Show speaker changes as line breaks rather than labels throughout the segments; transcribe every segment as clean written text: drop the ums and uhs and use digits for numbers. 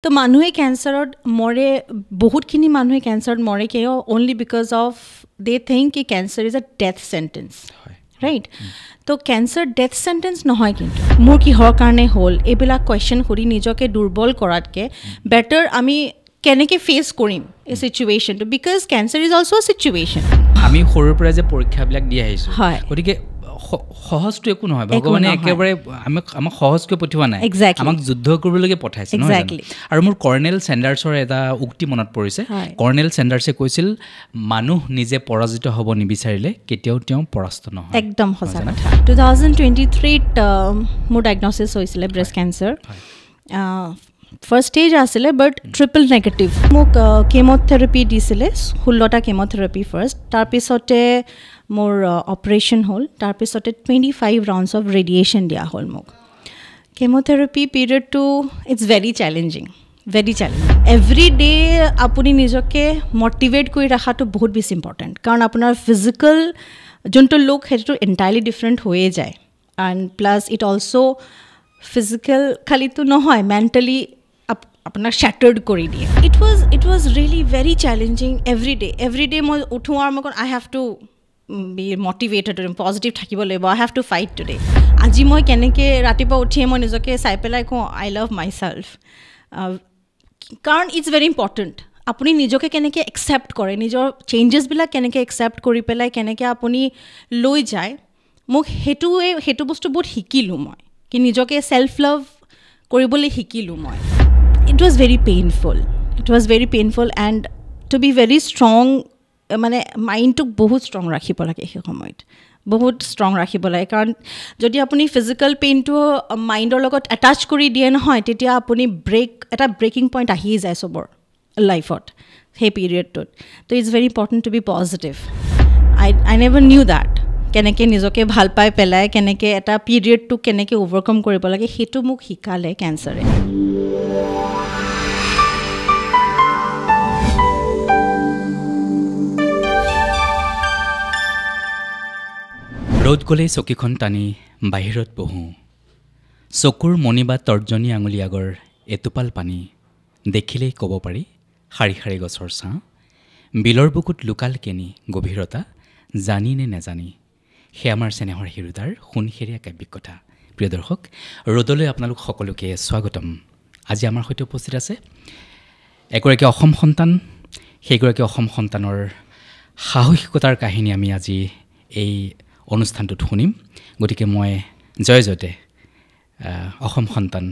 তো মানুহে ক্যান্সাৰত মৰে বহুতখিনি মানুহে ক্যান্সাৰত মৰে কিয় only because of they think ki cancer is a death sentence right তো ক্যান্সাৰ ডেথ সেন্টেন্স নহয় কিন্তু মোৰ কিহৰ কাৰণে হ'ল এইবিলাক কোৱেশ্চন কৰি নিজকে দুৰ্বল কৰাতকে বেটাৰ আমি কেনেকে ফেস কৰিম এই সিচুৱেশনটো because cancer is also a situation
আমি সৰুৰ পৰা যে পৰীক্ষাবিলাক দি আহিছো গতিকে সহজটো একো নহয় ভগৱানে একেবাৰে আমাক সহজকৈ পঠিওৱা নাই আমাক যুদ্ধ কৰিবলৈকে পঠাইছে নহয় আৰু মোৰ কৰ্নেল চেণ্ডাৰ্ছৰ এটা উক্তি মনত পৰিছে কৰ্নেল চেণ্ডাৰ্ছে কৈছিল মানুহ নিজে পৰাজিত হ'ব নিবিচাৰিলে কেতিয়াও তেওঁ পৰাস্ত নহয়
একদম সঁচা কথা 2023 মোৰ ডায়াগন'চিছ হৈছিলে ব্ৰেষ্ট কেঞ্চাৰ ফাৰ্ষ্ট ষ্টেজ আছিলে বাট ট্ৰিপল নেগেটিভ মোক কেমোথেৰাপি দিছিলে 16টা কেমোথেৰাপি ফাৰ্ষ্ট তাৰপিছতে মোৰ অপাৰেশ্যন হ'ল তাৰপিছতে 25 ৰাউণ্ডছ অফ ৰেডিয়েশ্যন দিয়া হ'ল মোক কেমোথেৰাপি পিৰিয়ডটো it's very challenging every day আপুনি নিজকে মটিভেট কৰি ৰখাটো বহুত বেছি ইম্পৰ্টেণ্ট কাৰণ আপোনাৰ ফিজিকেল যোনটো লুক সেইটো এণ্টায়াৰলি ডিফাৰেণ্ট হৈয়ে যায় and plus it also' physical খালিতো নহয় মেণ্টেলি আপোনাক শ্যাটাৰ্ড কৰি দিয়ে it was really very challenging every day মই উঠোঁ আৰু মোক I have to be motivated and positive থাকিব লাগিব I have to fight today আজি মই কেনেকে ৰাতিপুৱা উঠিয়ে মই নিজকে চাই পেলাই কওঁ I love myself কাৰণ it's very important আপুনি নিজকে কেনেকে একসেপ্ট কৰে নিজৰ চেঞ্জেছবিলাক কেনেকে একসেপ্ট কৰি পেলাই কেনেকে আপুনি লৈ যায় মোক হেতু বস্তু বহুত শিকিলোঁ মই কি নিজকে সেলফ লাভ কৰিবলৈ শিকিলোঁ মই it was very painful and to be very strong মানে মাইণ্ডটো বহুত ষ্ট্ৰং ৰাখিব লাগে সেই সময়ত বহুত ষ্ট্ৰং ৰাখিব লাগে কাৰণ যদি আপুনি ফিজিকেল পেইনটো মাইণ্ডৰ লগত এটাচ কৰি দিয়ে নহয় তেতিয়া আপুনি ব্ৰেকিং পইণ্ট আহি যায় চবৰ লাইফত সেই পিৰিয়ডটোত তো it's very important to be positive I never knew that কেনেকৈ নিজকে ভাল পাই পেলাই কেনেকৈ এটা পিৰিয়ডটোক কেনেকৈ অভাৰকাম কৰিব লাগে সেইটো মোক শিকালে কেঞ্চাৰে
ৰ'দ গ'লে চকীখন টানি বাহিৰত বহোঁ চকুৰ মণি বা তৰ্জনী আঙুলি আগৰ এটোপাল পানী দেখিলেই ক'ব পাৰি শাৰী শাৰী গছৰ ছাঁ বিলৰ বুকুত লুকাল কেনি গভীৰতা জানি নে নেজানি সেয়া আমাৰ চেনেহৰ হিৰুদাৰ সোণসেৰীয়া কাব্যিক কথা প্ৰিয় দৰ্শক ৰ'দলৈ আপোনালোক সকলোকে স্বাগতম আজি আমাৰ সৈতে উপস্থিত আছে এগৰাকী অসম সন্তান সেইগৰাকী অসম সন্তানৰ সাহসিকতাৰ কাহিনী আমি আজি এই অনুষ্ঠানটোত শুনিম গতিকে মই জয়তে অসম সন্তান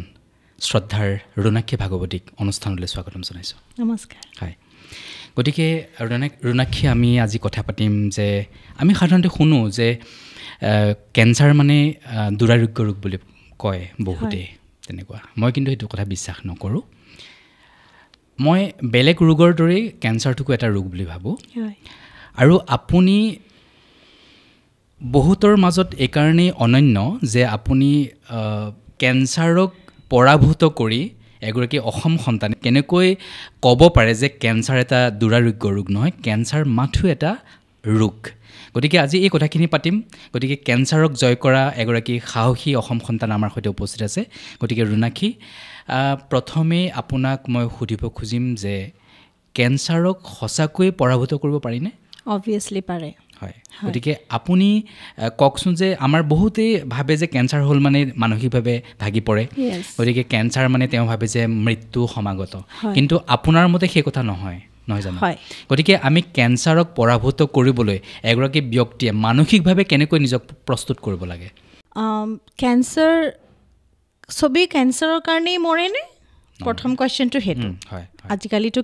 শ্ৰদ্ধাৰ ৰুণাক্ষী ভাগৱতীক অনুষ্ঠানলৈ স্বাগতম জনাইছোঁ
নমস্কাৰ
হয় গতিকে ৰুণাক্ষী আমি আজি কথা পাতিম যে আমি সাধাৰণতে শুনো যে কেঞ্চাৰ মানে দুৰাৰোগ্য ৰোগ বুলি কয় বহুতে তেনেকুৱা মই কিন্তু সেইটো কথা বিশ্বাস নকৰোঁ মই বেলেগ ৰোগৰ দৰেই কেঞ্চাৰটোকো এটা ৰোগ বুলি ভাবোঁ আৰু আপুনি বহুতৰ মাজত এইকাৰণেই অনন্য যে আপুনি কেঞ্চাৰক পৰাভূত কৰি এগৰাকী অসম সন্তানে কেনেকৈ ক'ব পাৰে যে কেঞ্চাৰ এটা দুৰাৰোগ্য ৰোগ নহয় কেঞ্চাৰ মাথো এটা ৰোগ গতিকে আজি এই কথাখিনি পাতিম গতিকে কেঞ্চাৰক জয় কৰা এগৰাকী সাহসী অসম সন্তান আমাৰ সৈতে উপস্থিত আছে গতিকে ৰুণাক্ষী প্ৰথমে আপোনাক মই সুধিব খুজিম যে কেঞ্চাৰক সঁচাকৈ পৰাভূত কৰিব পাৰিনে
অবভিয়াছলি পাৰে
হয় গতিকে আপুনি কওকচোন যে আমাৰ বহুতেই ভাবে যে কেঞ্চাৰ হ'ল মানে মানসিকভাৱে ভাগি পৰে গতিকে কেঞ্চাৰ মানে তেওঁ ভাবে যে মৃত্যু সমাগত কিন্তু আপোনাৰ মতে সেই কথা নহয় জানো গতিকে আমি কেঞ্চাৰক পৰাভূত কৰিবলৈ এগৰাকী ব্যক্তিয়ে মানসিকভাৱে কেনেকৈ নিজক প্ৰস্তুত কৰিব লাগে
কেঞ্চাৰ সবেই কেঞ্চাৰৰ কাৰণেই মৰেনে প্ৰথম কুৱেশ্যনটো সেইটো আজিকালিতো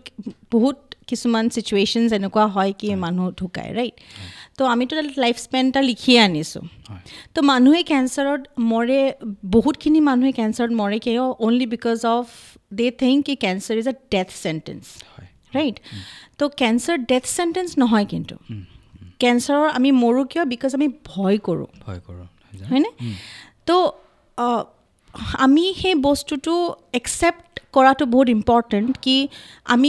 বহুত কিছুমান সিচুৱেশ্যনছ এনেকুৱা হয় কি মানুহ ঢুকায় ৰাইট তো আমিতো লাইফ স্পেন এটা লিখিয়ে আনিছোঁ তো মানুহে কেঞ্চাৰত মৰে বহুতখিনি মানুহে কেঞ্চাৰত মৰে কিয় only because of they think কি cancer is a death sentence right তো কেঞ্চাৰ ডেথ সেন্টেন্স নহয় কিন্তু কেঞ্চাৰৰ আমি মৰোঁ কিয় বিকজ আমি ভয় কৰোঁ হয়নে তো আমি সেই বস্তুটো একচেপ্ট কৰাটো বহুত ইম্পৰ্টেণ্ট কি আমি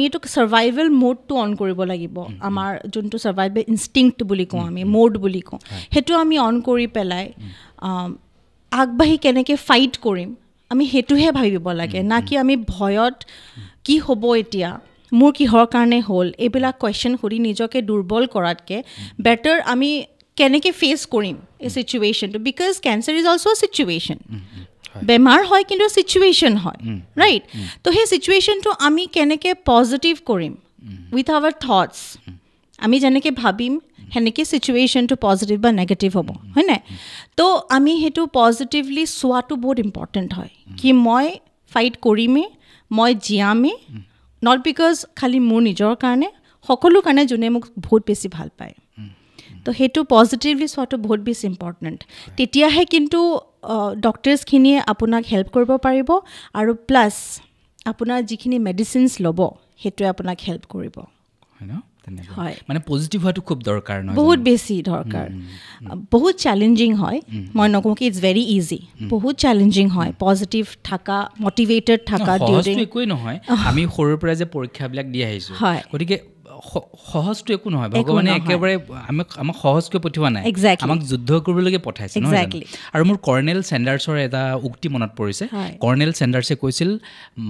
এইটো সাৰ্ভাইভেল মোডটো অন কৰিব লাগিব আমাৰ যোনটো সাৰ্ভাইভেল ইনষ্টিংক্ট বুলি কওঁ আমি মোড বুলি কওঁ সেইটো আমি অন কৰি পেলাই আগবাঢ়ি কেনেকৈ ফাইট কৰিম আমি হেতুহে ভাবিব লাগে না কি আমি ভয়ত কি হ'ব এতিয়া মোৰ কিহৰ কাৰণে হ'ল এইবিলাক কোৱেশ্চন কৰি নিজকে দুৰ্বল কৰাতকে বেটাৰ আমি কেনেকে ফেচ কৰিম এই সিচুৱেশনটো because cancer is also a situation বেমাৰ হয় কিন্তু সিচুৱেশন হয় ৰাইট তো সেই সিচুৱেশনটো আমি কেনেকে পজিটিভ কৰিম উইথ আৱাৰ থটস আমি যেনেকে ভাবিম হেনেকে সিচুৱেশনটো পজিটিভ বা নেগেটিভ হ'ব হয় না তো আমি হেতু পজিটিভলি সোৱাটো বহুত ইম্পৰ্টেন্ট হয় কি মই ফাইট কৰিমে মই জিয়ামে নট বিকজ খালি মোৰ নিজৰ কাৰণে সকলো কাৰণে যোনে মোক বহুত বেছি ভাল পায় তো হেতু পজিটিভলি সোৱাটো বহুত বেছি ইম্পৰ্টেন্ট তেতিয়াহে কিন্তু ডক্টৰছখিনিয়ে আপোনাক হেল্প কৰিব পাৰিব আৰু প্লাছ আপোনাৰ যিখিনি মেডিচিনছ ল'ব হেতুৱে আপোনাক হেল্প কৰিব
হয় ন হয় মানে পজিটিভ হোৱাটো খুব দৰকাৰ নহয়
বহুত বেছি দৰকাৰ বহুত চ্যালেঞ্জিং হয় মই নকওঁ কি ইটস ভেৰি ইজি বহুত চ্যালেঞ্জিং হয় পজিটিভ থাকা মোটিভেটেড থাকা
ডিউৰিং একোই নহয় আমি সৰুৰ পৰা যে পৰীক্ষাবিলাক দি আহিছো গতিকে সহজটো একো নহয় ভগৱানে একেবাৰে আমাক সহজকৈ পঠিওৱা নাই আমাক যুদ্ধ কৰিবলৈকে পঠাইছে নহয় আৰু মোৰ কৰ্নেল চেণ্ডাৰ্ছৰ এটা উক্তি মনত পৰিছে কৰ্নেল চেণ্ডাৰ্ছে কৈছিল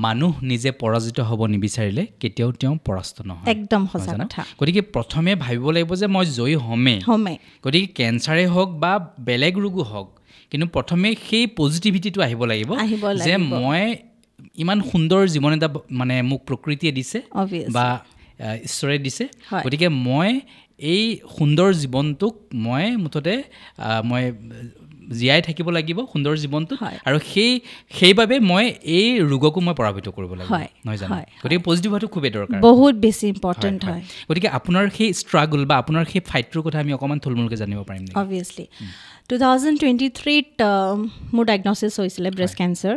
মানুহ নিজে পৰাজিত হ'ব নিবিচাৰিলে কেতিয়াও তেওঁ পৰাস্ত নহয়
একদম সঁচা কথা
গতিকে প্ৰথমে ভাবিব লাগিব যে মই জয়ী হ'মেই গতিকে কেঞ্চাৰে হওক বা বেলেগ ৰোগো হওক কিন্তু প্ৰথমে সেই পজিটিভিটিটো আহিব লাগিব যে মই ইমান সুন্দৰ জীৱন এটা মানে মোক প্ৰকৃতিয়ে দিছে বা ঈশ্বৰে দিছে গতিকে মই এই সুন্দৰ জীৱনটোক মই মুঠতে মই জীয়াই থাকিব লাগিব সুন্দৰ জীৱনটো আৰু সেইবাবে মই এই ৰোগকো মই পৰাভূত কৰিব লাগিব নহয় জানো গতিকে পজিটিভ হোৱাটো খুবেই দৰকাৰ
বহুত বেছি ইম্পৰ্টেণ্ট হয়
গতিকে আপোনাৰ সেই ষ্ট্ৰাগল বা আপোনাৰ সেই ফাইটটোৰ কথা আমি অকণমান থুলমূলকৈ জানিব পাৰিম নেকি
অবভিয়াছলি 2023 মোৰ ডায়েগন'চিছ হৈছিলে ব্ৰেষ্ট কেঞ্চাৰ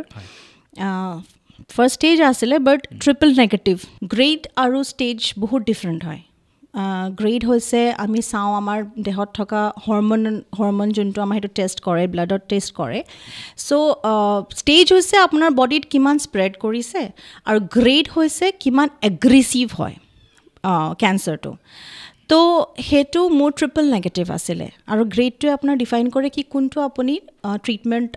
ফাৰ্ষ্ট ষ্টেজ আছিলে বাট ট্ৰিপল নেগেটিভ গ্ৰেড আৰু ষ্টেজ বহুত ডিফাৰেণ্ট হয় গ্ৰেড হৈছে আমি চাওঁ আমাৰ দেহত থকা হৰমন যোনটো আমাৰ সেইটো টেষ্ট কৰে ব্লাডত টেষ্ট কৰে চ' ষ্টেজ হৈছে আপোনাৰ বডিত কিমান স্প্ৰেড কৰিছে আৰু গ্ৰেড হৈছে কিমান এগ্ৰেছিভ হয় কেঞ্চাৰটো তো সেইটো মোৰ ট্ৰিপল নেগেটিভ আছিলে আৰু গ্ৰেডটোৱে আপোনাৰ ডিফাইন কৰে কি কোনটো আপুনি ট্ৰিটমেণ্ট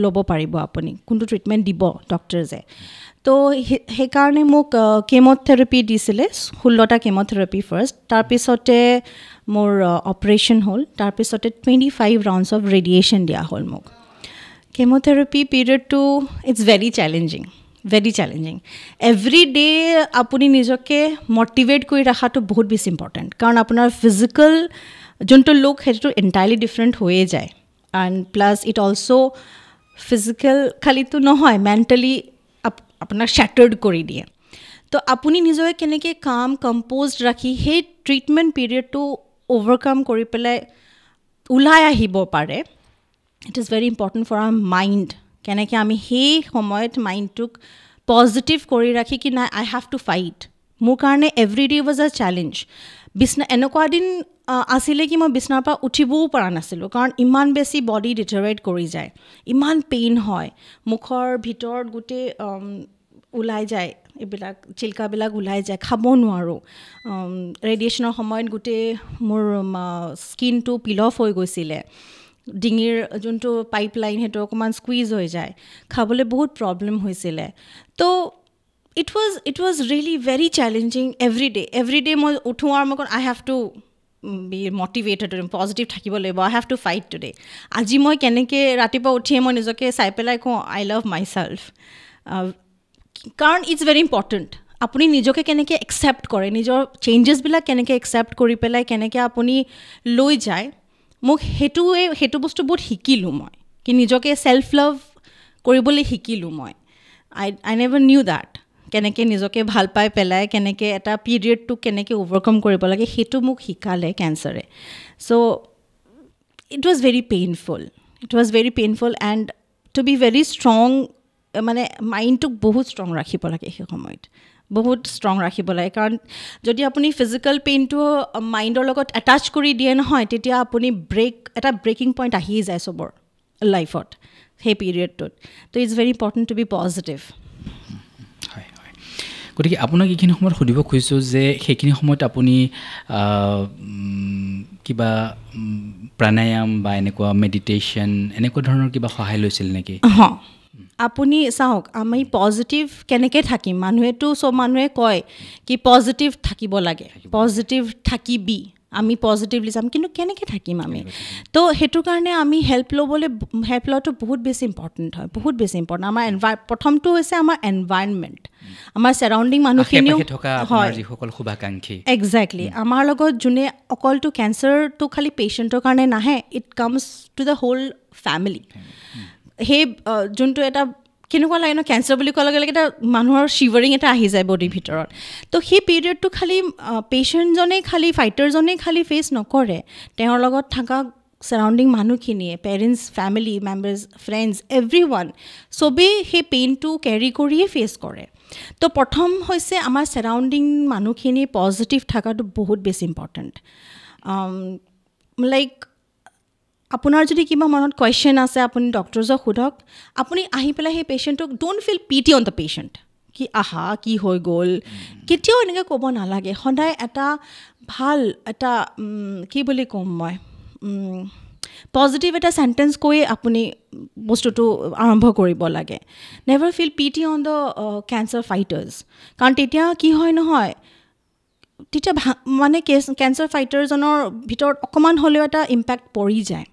ল'ব পাৰিব আপুনি কোনটো ট্ৰিটমেণ্ট দিব ডক্টৰজে তো সেইকাৰণে মোক কেম'থেৰাপি দিছিলে 16টা কেম'থেৰাপি ফাৰ্ষ্ট তাৰপিছতে মোৰ অপাৰেশ্যন হ'ল তাৰপিছতে 25 ৰাউণ্ডছ অফ ৰেডিয়েশ্যন দিয়া হ'ল মোক কেম'থেৰাপি পিৰিয়ডটো it's very challenging every day আপুনি নিজকে মটিভেট কৰি ৰখাটো বহুত বেছি ইম্পৰ্টেণ্ট কাৰণ আপোনাৰ ফিজিকেল যোনটো লুক সেইটো এণ্টায়াৰলি ডিফাৰেণ্ট হৈয়ে যায় and plus it also' physical খালিতো নহয় মেণ্টেলি আপোনাক শ্যাটাৰ্ড কৰি দিয়ে তো আপুনি নিজকে কেনেকৈ কাম কম্প'জড ৰাখি সেই ট্ৰিটমেণ্ট পিৰিয়ডটো অভাৰকাম কৰি পেলাই ওলাই আহিব পাৰে it is very important for our mind কেনেকৈ আমি সেই সময়ত মাইণ্ডটোক পজিটিভ কৰি ৰাখি কি নাই আই হেভ টু ফাইট মোৰ কাৰণে এভৰি ডে ৱাজ আ চেলেঞ্জ এনেকুৱা দিন আছিলে কি মই বিচনাৰ পৰা উঠিবও পৰা নাছিলোঁ কাৰণ ইমান বেছি বডি ডিটাৰেট কৰি যায় ইমান পেইন হয় মুখৰ ভিতৰত গোটেই ওলাই যায় এইবিলাক চিল্কাবিলাক ওলাই যায় খাব নোৱাৰোঁ ৰেডিয়েশ্যনৰ সময়ত গোটেই মোৰ স্কিনটো পিল অফ হৈ গৈছিলে ডিঙিৰ যোনটো পাইপলাইন সেইটো অকণমান স্কুইজ হৈ যায় খাবলৈ বহুত প্ৰব্লেম হৈছিলে তো it was really very challenging every day মই উঠোঁ আৰু মই I have to be motivated positive থাকিব লাগিব I have to fight today আজি মই কেনেকৈ ৰাতিপুৱা উঠিয়ে মই নিজকে চাই পেলাই কওঁ আই লাভ মাই চেল্ফ কাৰণ ইটছ ভেৰি ইম্পৰ্টেণ্ট আপুনি নিজকে কেনেকৈ একচেপ্ট কৰে নিজৰ চেঞ্জেছবিলাক কেনেকৈ একচেপ্ট কৰি পেলাই কেনেকৈ আপুনি লৈ যায় মোক সেইটো বস্তু বহুত শিকিলোঁ মই কি নিজকে ছেল্ফ লাভ কৰিবলৈ শিকিলোঁ মই আই নেভাৰ নিউ দেট কেনেকৈ নিজকে ভাল পাই পেলাই কেনেকৈ এটা পিৰিয়ডটোক কেনেকৈ অভাৰকাম কৰিব লাগে সেইটো মোক শিকালে কেঞ্চাৰে so' it was very painful and to be very strong মানে মাইণ্ডটোক বহুত ষ্ট্ৰং ৰাখিব লাগে সেই সময়ত বহুত ষ্ট্ৰং ৰাখিব লাগে কাৰণ যদি আপুনি ফিজিকেল পেইনটো মাইণ্ডৰ লগত এটাচ কৰি দিয়ে নহয় তেতিয়া আপুনি এটা ব্ৰেকিং পইণ্ট আহিয়ে যায় চবৰ লাইফত সেই পিৰিয়ডটোত তো it's very important to be positive
গতিকে আপোনাক এইখিনি সময়ত সুধিব খুজিছোঁ যে সেইখিনি সময়ত আপুনি কিবা প্ৰাণায়াম বা এনেকুৱা মেডিটেশ্যন এনেকুৱা ধৰণৰ কিবা সহায় লৈছিল নেকি
আপুনি চাওক আমি পজিটিভ কেনেকৈ থাকিম মানুহেতো চব মানুহে কয় কি পজিটিভ থাকিব লাগে পজিটিভ থাকিবি আমি পজিটিভলি যাম কিন্তু কেনেকৈ থাকিম আমি তো সেইটো কাৰণে আমি হেল্প লোৱাটো বহুত বেছি ইম্পৰ্টেণ্ট হয় বহুত বেছি ইম্পৰ্টেণ্ট আমাৰ প্ৰথমটো হৈছে আমাৰ এনভাইৰনমেণ্ট আমাৰ ছাৰাউণ্ডিং মানুহখিনিও
হয় যিসকল শুভাকাংক্ষী
একজেক্টলি আমাৰ লগত যোনে অকলটো কেঞ্চাৰটো খালি পেচেণ্টৰ কাৰণে নাহে it comes to the whole family সেই যোনটো এটা কেনেকুৱা লাগে ন কেঞ্চাৰ বুলি কোৱাৰ লগে লগে এটা মানুহৰ শিভাৰিং এটা আহি যায় বডিৰ ভিতৰত তো সেই পিৰিয়ডটো খালি পেচেণ্টজনেই খালি ফাইটাৰজনেই খালি ফেচ নকৰে তেওঁৰ লগত থকা ছাৰাউণ্ডিং মানুহখিনিয়ে parents family members friends everyone চবেই সেই পেইনটো কেৰি কৰিয়ে ফেচ কৰে তো প্ৰথম হৈছে আমাৰ ছাৰাউণ্ডিং মানুহখিনি পজিটিভ থকাটো বহুত বেছি ইম্পৰ্টেণ্ট লাইক আপোনাৰ যদি কিবা মনত কুৱেশ্যন আছে আপুনি ডক্টৰজক সোধক আপুনি আহি পেলাই সেই পেচেণ্টক don't feel pity on the patient কি আহা কি হৈ গ'ল কেতিয়াও এনেকৈ ক'ব নালাগে সদায় এটা ভাল এটা কি বুলি ক'ম মই পজিটিভ এটা চেণ্টেঞ্চ কৈয়ে আপুনি বস্তুটো আৰম্ভ কৰিব লাগে never feel pity on the cancer fighters কাৰণ তেতিয়া কি হয় নহয় তেতিয়া মানে কেঞ্চাৰ ফাইটাৰজনৰ ভিতৰত অকণমান হ'লেও এটা ইম্পেক্ট পৰি যায়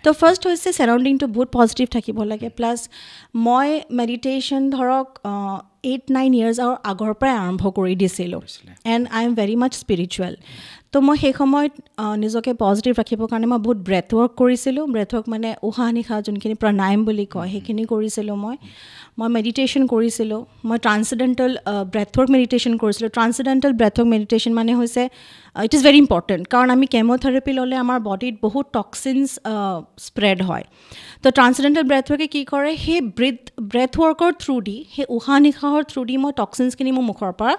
তো ফাৰ্ষ্ট হৈছে ছাৰাউণ্ডিংটো বহুত পজিটিভ থাকিব লাগে প্লাছ মই মেডিটেশ্যন ধৰক 8-9 ইয়াৰ্ছৰ আগৰ পৰাই আৰম্ভ কৰি দিছিলোঁ and I am very much spiritual তো মই সেই সময়ত নিজকে পজিটিভ ৰাখিবৰ কাৰণে মই বহুত ব্ৰেথ ৱৰ্ক কৰিছিলোঁ ব্ৰেথ ৱৰ্ক মানে উশাহ নিশাহ যোনখিনি প্ৰাণায়াম বুলি কয় সেইখিনি কৰিছিলোঁ মই মেডিটেশ্যন কৰিছিলোঁ মই ট্ৰান্সেণ্ডেণ্টেল ব্ৰেথ ৱৰ্ক মেডিটেশ্যন কৰিছিলোঁ ট্ৰান্সেণ্ডেণ্টেল ব্ৰেথ ৱৰ্ক মেডিটেশ্যন মানে হৈছে ইট ইজ ভেৰি ইম্পৰ্টেণ্ট কাৰণ আমি কেম'থেৰাপি ল'লে আমাৰ বডিত বহুত টক্সিনছ স্প্ৰেড হয় তো ট্ৰান্সেণ্ডেণ্টেল ব্ৰেথ ৱৰ্কে কি কৰে সেই ব্ৰেথ ৱৰ্কৰ থ্ৰু দি সেই উশাহ নিশাহৰ থ্ৰু দি মই টক্সিনছখিনি মোৰ মুখৰ পৰা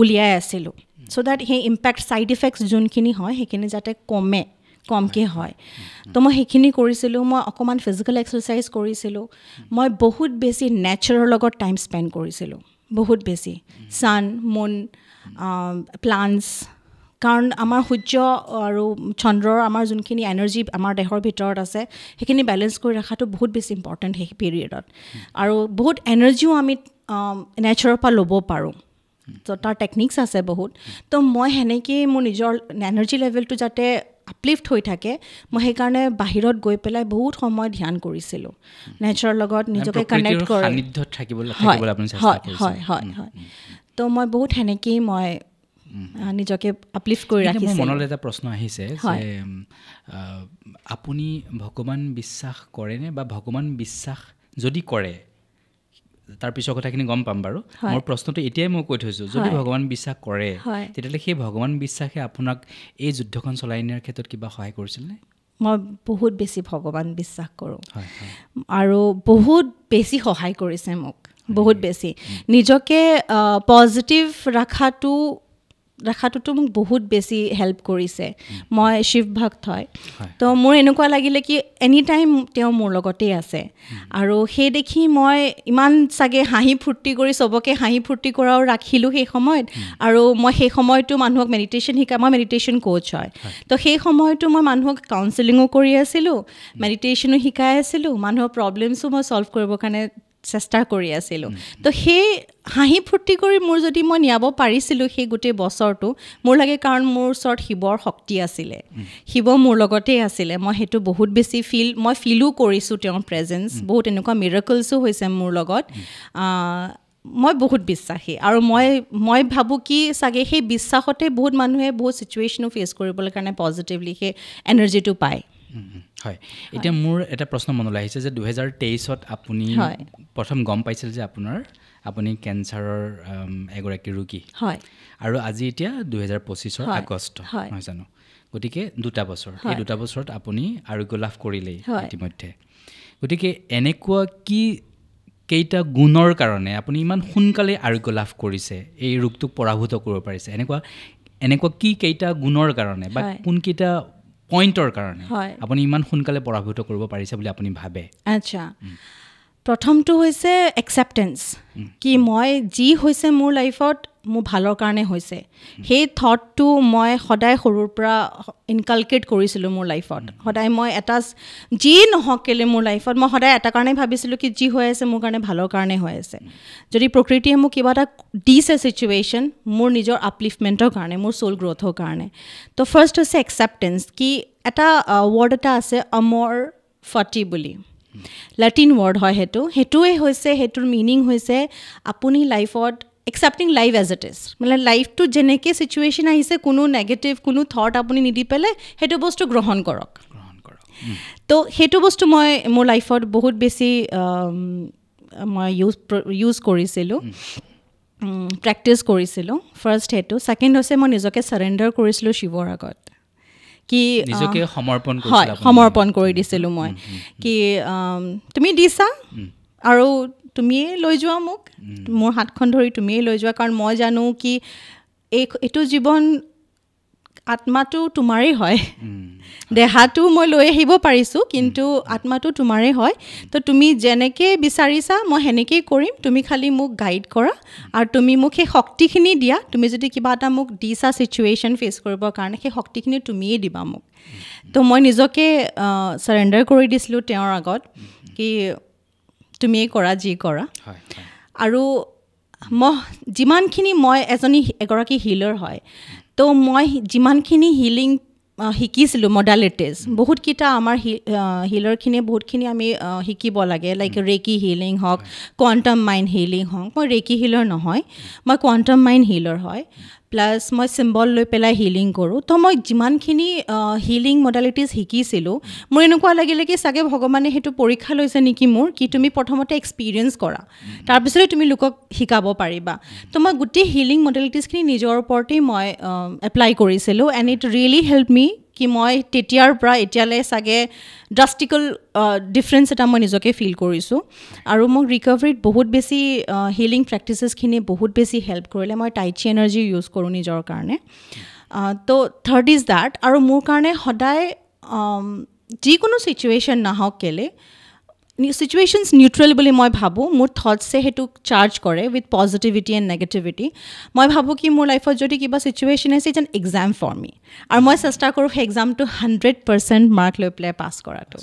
উলিয়াই আছিলোঁ ছ' দেট সেই ইম্পেক্ট ছাইড ইফেক্টছ যোনখিনি হয় সেইখিনি যাতে কমকৈ হয় তো মই সেইখিনি কৰিছিলোঁ মই অকণমান ফিজিকেল এক্সাৰচাইজ কৰিছিলোঁ মই বহুত বেছি নেচাৰৰ লগত টাইম স্পেণ্ড কৰিছিলোঁ বহুত বেছি ছান মুন প্লাণ্টছ কাৰণ আমাৰ সূৰ্য আৰু চন্দ্ৰৰ আমাৰ যোনখিনি এনাৰ্জি আমাৰ দেহৰ ভিতৰত আছে সেইখিনি বেলেঞ্চ কৰি ৰখাটো বহুত বেছি ইম্পৰ্টেণ্ট সেই পিৰিয়ডত আৰু বহুত এনাৰ্জিও আমি নেচাৰৰ পৰা ল'ব পাৰোঁ তো তাৰ টেকনিক্স আছে বহুত তো মই সেনেকৈয়ে মোৰ নিজৰ এনাৰ্জি লেভেলটো যাতে আপলিফ্ট হৈ থাকে মই সেইকাৰণে বাহিৰত গৈ পেলাই বহুত সময় ধ্যান কৰিছিলোঁ নেচাৰৰ লগত নিজকে কানেক্ট কৰি হয় তো মই বহুত সেনেকৈয়ে মই নিজকে আপলিফ্ট কৰি ৰাখিছোঁ
মনলৈ এটা প্ৰশ্ন আহিছে যে আপুনি ভগৱান বিশ্বাস কৰেনে বা ভগৱান বিশ্বাস যদি কৰে তাৰ পিছৰ কথাখিনি গম পাম বাৰু মোৰ প্ৰশ্নটো এতিয়াই মই কৈ থৈছোঁ যদি ভগৱান বিশ্বাস কৰে তেতিয়াহ'লে সেই ভগৱান বিশ্বাসে আপোনাক এই যুদ্ধখন চলাই নিয়াৰ ক্ষেত্ৰত কিবা সহায় কৰিছিলনে
মই বহুত বেছি ভগৱান বিশ্বাস কৰোঁ আৰু বহুত বেছি সহায় কৰিছে মোক বহুত বেছি নিজকে পজিটিভ ৰখাটোতো মোক বহুত বেছি হেল্প কৰিছে মই শিৱ ভক্ত হয় তো মোৰ এনেকুৱা লাগিলে কি এনি টাইম তেওঁ মোৰ লগতেই আছে আৰু সেই দেখি মই ইমান চাগে হাঁহি ফূৰ্তি কৰি চবকে হাঁহি ফূৰ্তি কৰাও ৰাখিলোঁ সেই সময়ত আৰু মই সেই সময়তো মানুহক মেডিটেশ্যন মই মেডিটেশ্যন কোচ হয় তো সেই সময়তো মই মানুহক কাউন্সেলিঙো কৰি আছিলোঁ মেডিটেশ্যনো শিকাই আছিলোঁ মানুহৰ প্ৰব্লেমছো মই ছল্ভ কৰিবৰ কাৰণে চেষ্টা কৰি আছিলোঁ তো সেই হাঁহি ফূৰ্তি কৰি মোৰ যদি মই নিয়াব পাৰিছিলোঁ সেই গোটেই বছৰটো মোৰ লাগে কাৰণ মোৰ ওচৰত শিৱৰ শক্তি আছিলে শিৱ মোৰ লগতেই আছিলে মই সেইটো বহুত বেছি ফিলো কৰিছোঁ তেওঁৰ প্ৰেজেঞ্চ বহুত এনেকুৱা মিৰাকলছো হৈছে মোৰ লগত মই বহুত বিশ্বাসী আৰু মই ভাবোঁ কি চাগে সেই বিশ্বাসতে বহুত মানুহে বহুত চিটুৱেশ্যনো ফেচ কৰিবলৈ কাৰণে পজিটিভলি সেই এনাৰ্জিটো পায়
হয় এতিয়া মোৰ এটা প্ৰশ্ন মনলৈ আহিছে যে 2023ত আপুনি প্ৰথম গম পাইছিল যে আপুনি কেঞ্চাৰৰ এগৰাকী ৰোগী
হয়
আৰু আজি এতিয়া 2025ৰ আগষ্ট নহয় জানো গতিকে 2টা বছৰ এই 2টা বছৰত আপুনি আৰোগ্য লাভ কৰিলেই ইতিমধ্যে গতিকে এনেকুৱা কেইটা গুণৰ কাৰণে আপুনি ইমান সোনকালে আৰোগ্য লাভ কৰিছে এই ৰোগটোক পৰাভূত কৰিব পাৰিছে এনেকুৱা কেইটা গুণৰ কাৰণে বা কোনকেইটা পইণ্টৰ কাৰণে আপুনি ইমান সোনকালে পৰাভূত কৰিব পাৰিছে বুলি আপুনি ভাবে
আচ্ছা প্ৰথমটো হৈছে একচেপ্টেঞ্চ কি মই যি হৈছে মোৰ লাইফত মোৰ ভালৰ কাৰণে হৈছে সেই থটটো মই সদায় সৰুৰ পৰা ইনকালকেট কৰিছিলোঁ মোৰ লাইফত সদায় মই এটা যি নহওক কেলে মোৰ লাইফত মই সদায় এটা কাৰণেই ভাবিছিলোঁ কি যি হৈ আছে মোৰ কাৰণে ভালৰ কাৰণে হৈ আছে যদি প্ৰকৃতিয়ে মোক কিবা এটা দিছে চিটুৱেশ্যন মোৰ নিজৰ আপলিফমেণ্টৰ কাৰণে মোৰ সোল গ্ৰ'থৰ কাৰণে তো ফাৰ্ষ্ট হৈছে একচেপ্টেঞ্চ কি এটা ৱৰ্ড এটা আছে অমৰ ফটি বুলি লেটিন ৱৰ্ড হয় সেইটোৱে হৈছে সেইটোৰ মিনিং হৈছে আপুনি লাইফত একচেপ্টিং লাইফ এজ ইট ইজ মানে লাইফটো যেনেকৈ চিটুৱেশ্যন আহিছে কোনো নেগেটিভ কোনো থট আপুনি নিদি পেলাই সেইটো বস্তু গ্ৰহণ কৰক তো সেইটো বস্তু মই মোৰ লাইফত বহুত বেছি মই ইউজ কৰিছিলোঁ প্ৰেক্টিছ কৰিছিলোঁ ফাৰ্ষ্ট সেইটো ছেকেণ্ড হৈছে মই নিজকে ছাৰেণ্ডাৰ কৰিছিলোঁ শিৱৰ আগত কি
নিজকে
সমৰ্পণ কৰি দিছিলোঁ মই কি তুমি দিছা আৰু তুমিয়ে লৈ যোৱা মোক মোৰ হাতখন ধৰি তুমিয়ে লৈ যোৱা কাৰণ মই জানো কি এইটো জীৱন আত্মাটো তোমাৰেই হয় দেহাটো মই লৈ আহিব পাৰিছোঁ কিন্তু আত্মাটো তোমাৰেই হয় তো তুমি যেনেকৈ বিচাৰিছা মই সেনেকৈয়ে কৰিম তুমি খালি মোক গাইড কৰা আৰু তুমি মোক সেই শক্তিখিনি দিয়া তুমি যদি কিবা এটা মোক দিছা চিটুৱেশ্যন ফেচ কৰিবৰ কাৰণে সেই শক্তিখিনি তুমিয়ে দিবা মোক তো মই নিজকে ছাৰেণ্ডাৰ কৰি দিছিলোঁ তেওঁৰ আগত কি তুমিয়ে কৰা যি কৰা আৰু যিমানখিনি মই এগৰাকী হিলাৰ হয় তো মই যিমানখিনি হিলিং শিকিছিলোঁ মডালিটিজ বহুতকেইটা আমাৰ হিলাৰখিনিয়ে বহুতখিনি আমি শিকিব লাগে লাইক ৰেকি হিলিং হওক কোৱাণ্টাম মাইণ্ড হিলিং হওক মই ৰেকি হিলাৰ নহয় মই কোৱাণ্টাম মাইণ্ড হিলাৰ হয় প্লাছ মই চিম্বল লৈ পেলাই হিলিং কৰোঁ তো মই যিমানখিনি হিলিং মডালিটিজ শিকিছিলোঁ মোৰ এনেকুৱা লাগিলে কি চাগে ভগৱানে সেইটো পৰীক্ষা লৈছে নেকি মোৰ কি তুমি প্ৰথমতে এক্সপিৰিয়েঞ্চ কৰা তাৰপিছতে তুমি লোকক শিকাব পাৰিবা তো মই গোটেই হিলিং মডালিটিজখিনি নিজৰ ওপৰতেই মই এপ্লাই কৰিছিলোঁ এণ্ড ইট ৰিয়েলি হেল্প মি কি মই তেতিয়াৰ পৰা এতিয়ালৈ চাগে ড্ৰাষ্টিকেল ডিফাৰেঞ্চ এটা মই নিজকে ফিল কৰিছোঁ আৰু মোক ৰিকভাৰীত বহুত বেছি হিলিং প্ৰেক্টিচেছখিনিয়ে বহুত বেছি হেল্প কৰিলে মই টাইচি এনাৰ্জি ইউজ কৰোঁ নিজৰ কাৰণে তো থাৰ্ড ইজ দেট আৰু মোৰ কাৰণে সদায় যিকোনো চিটুৱেশ্যন নাহক কেলে চিটুৱেশ্যনছ নিউট্ৰেল বুলি মই ভাবোঁ মোৰ থটছে সেইটো চাৰ্জ কৰে উইথ পজিটিভিটি এণ্ড নেগেটিভিটি মই ভাবোঁ কি মোৰ লাইফত যদি কিবা চিটুৱেশ্যন আছে ইটছ এন এক্সাম ফৰ মি আৰু মই চেষ্টা কৰোঁ সেই এক্সামটো 100% মাৰ্ক লৈ পেলাই পাছ কৰাটো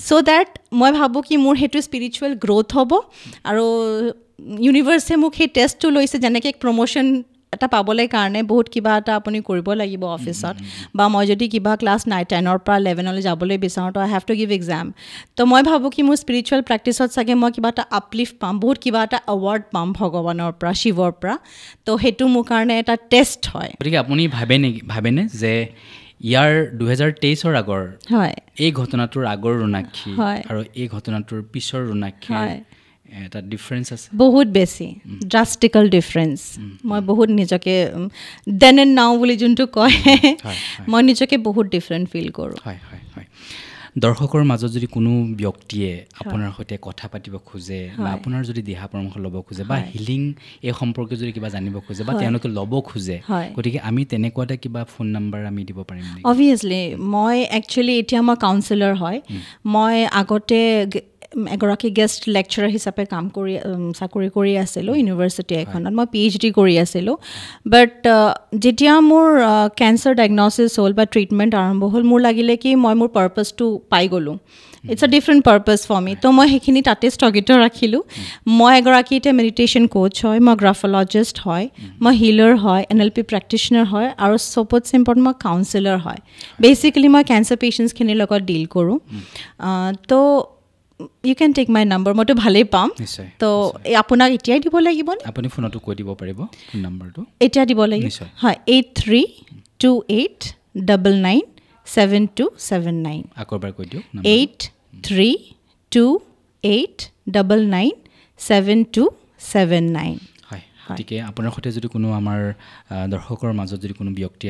ছ' ডেট মই ভাবোঁ কি মোৰ সেইটো স্পিৰিচুৱেল গ্ৰ'থ হ'ব আৰু ইউনিভাৰ্ছে মোক সেই টেষ্টটো লৈছে যেনেকৈ প্ৰমোশ্যন এটা পাবলৈ কাৰণে বহুত কিবা এটা আপুনি কৰিব লাগিব অফিচত বা মই যদি কিবা ক্লাছ 10ৰ পৰা 11লৈ যাবলৈ বিচাৰোঁ তো আই হেভ টু গিভ এক্সাম তো মই ভাবোঁ কি মোৰ স্পিৰিচুৱেল প্ৰেক্টিছত চাগে মই কিবা এটা আপলিফ্ট পাম বহুত কিবা এটা এৱাৰ্ড পাম ভগৱানৰ পৰা শিৱৰ পৰা তো সেইটো মোৰ কাৰণে এটা টেষ্ট হয়
গতিকে আপুনি ভাবেনে যে ইয়াৰ 2023ৰ আগৰ
হয়
এই ঘটনাটোৰ আগৰ ৰুণাক্ষী আৰু এই ঘটনাটোৰ পিছৰ ৰুণাক্ষী এটা ডিফাৰেঞ্চ আছে
বহুত বেছি ড্ৰাষ্টিকেল ডিফাৰেঞ্চ মই বহুত নিজকে দেন এণ্ড নাও বুলি যোনটো কয় মই নিজকে বহুত ডিফাৰেণ্ট ফিল কৰোঁ
হয় হয় হয় দৰ্শকৰ মাজত যদি কোনো ব্যক্তিয়ে আপোনাৰ সৈতে কথা পাতিব খোজে বা আপোনাৰ যদি দিহা পৰামৰ্শ ল'ব খোজে বা হিলিং এই সম্পৰ্কে যদি কিবা জানিব খোজে বা তেওঁলোকে ল'ব খোজে গতিকে আমি তেনেকুৱা এটা কিবা ফোন নম্বৰ আমি দিব পাৰিম নেকি
অবভিয়াছলি মই একচুৱেলি এতিয়া মই কাউন্সিলৰ হয় মই আগতে এগৰাকী গেষ্ট লেকচাৰাৰ হিচাপে চাকৰি কৰি আছিলোঁ ইউনিভাৰ্চিটি এখনত মই PhD কৰি আছিলোঁ বাট যেতিয়া মোৰ কেঞ্চাৰ ডায়েগন'চিছ হ'ল বা ট্ৰিটমেণ্ট আৰম্ভ হ'ল মোৰ লাগিলে কি মই মোৰ পাৰ্পাছটো পাই গ'লোঁ it's a different purpose for me তো মই সেইখিনি তাতে স্থগিত ৰাখিলোঁ মই এগৰাকী এতিয়া মেডিটেশ্যন কোচ হয় মই গ্ৰাফলজিষ্ট হয় মই হিলাৰ হয় NLP প্ৰেক্টিশ্যনাৰ হয় আৰু চবতছে ইম্পৰ্টেণ্ট মই কাউন্সিলাৰ হয় বেচিকেলি মই কেঞ্চাৰ পেচেণ্টছখিনিৰ লগত ডিল কৰোঁ তো you can take my number মইতো ভালেই পাম তো আপোনাক এতিয়াই দিব লাগিব
আপুনি ফোনতো কৈ দিব পাৰিব ফোন নম্বৰটো এতিয়া
দিব লাগিব হয় 8328997279
আকৌ এবাৰ কৈ দিয়ক
8328997279
গতিকে আপোনাৰ সৈতে যদি কোনো আমাৰ দৰ্শকৰ মাজত যদি কোনো ব্যক্তি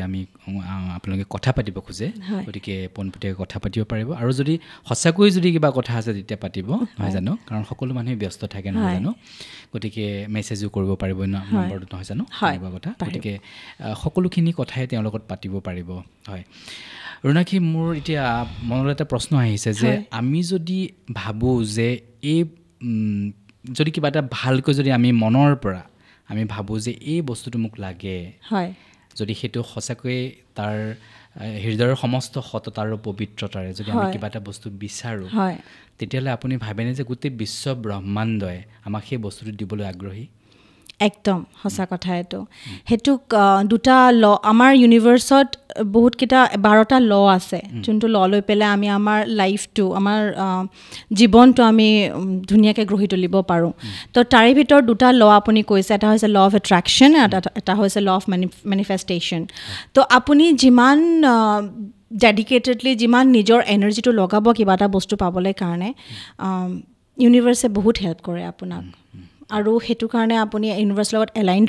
আপোনালোকে কথা পাতিব খোজে গতিকে পোনপটীয়াকৈ কথা পাতিব পাৰিব আৰু যদি সঁচাকৈ যদি কিবা কথা আছে তেতিয়া পাতিব নহয় জানো কাৰণ সকলো মানুহে ব্যস্ত থাকে নহয় জানো গতিকে মেছেজো কৰিব পাৰিব নম্বৰটো নহয় জানো এনেকুৱা কথা গতিকে সকলোখিনি কথাই তেওঁৰ লগত পাতিব পাৰিব হয় ৰুণাক্ষী মোৰ এতিয়া মনলৈ এটা প্ৰশ্ন আহিছে যে আমি যদি ভাবোঁ যে এই যদি কিবা এটা ভালকৈ যদি আমি মনৰ পৰা আমি ভাবোঁ যে এই বস্তুটো মোক লাগে
হয়
যদি সেইটো সঁচাকৈ তাৰ হৃদয়ৰ সমস্ত সততা আৰু পবিত্ৰতাৰে যদি আমি কিবা এটা বস্তু বিচাৰোঁ তেতিয়াহ'লে আপুনি ভাবেনে যে গোটেই বিশ্ব ব্ৰহ্মাণ্ডই আমাক সেই বস্তুটো দিবলৈ আগ্ৰহী
একদম সঁচা কথা এইটো হেতুক দুটা ল আমাৰ ইউনিভাৰ্সত বহুত কিটা 12টা ল আছে যোনটো ল লৈ পেলাই আমি আমাৰ লাইফটো আমাৰ জীৱনটো আমি ধুনীয়াকৈ গঢ়ি তুলিব পাৰোঁ তো তাৰে ভিতৰত দুটা ল আপুনি কৈছে এটা হৈছে ল অফ এট্ৰাকশ্যন এটা হৈছে ল অফ মেনিফেষ্টেশ্যন তো আপুনি যিমান ডেডিকেটেডলি যিমান নিজৰ এনাৰ্জিটো লগাব কিবা এটা বস্তু পাবলৈ কাৰণে ইউনিভাৰ্ছে বহুত হেল্প কৰে আপোনাক আৰু সেইটো কাৰণে আপুনি ইউনিভাৰ্ছৰ লগত এলাইন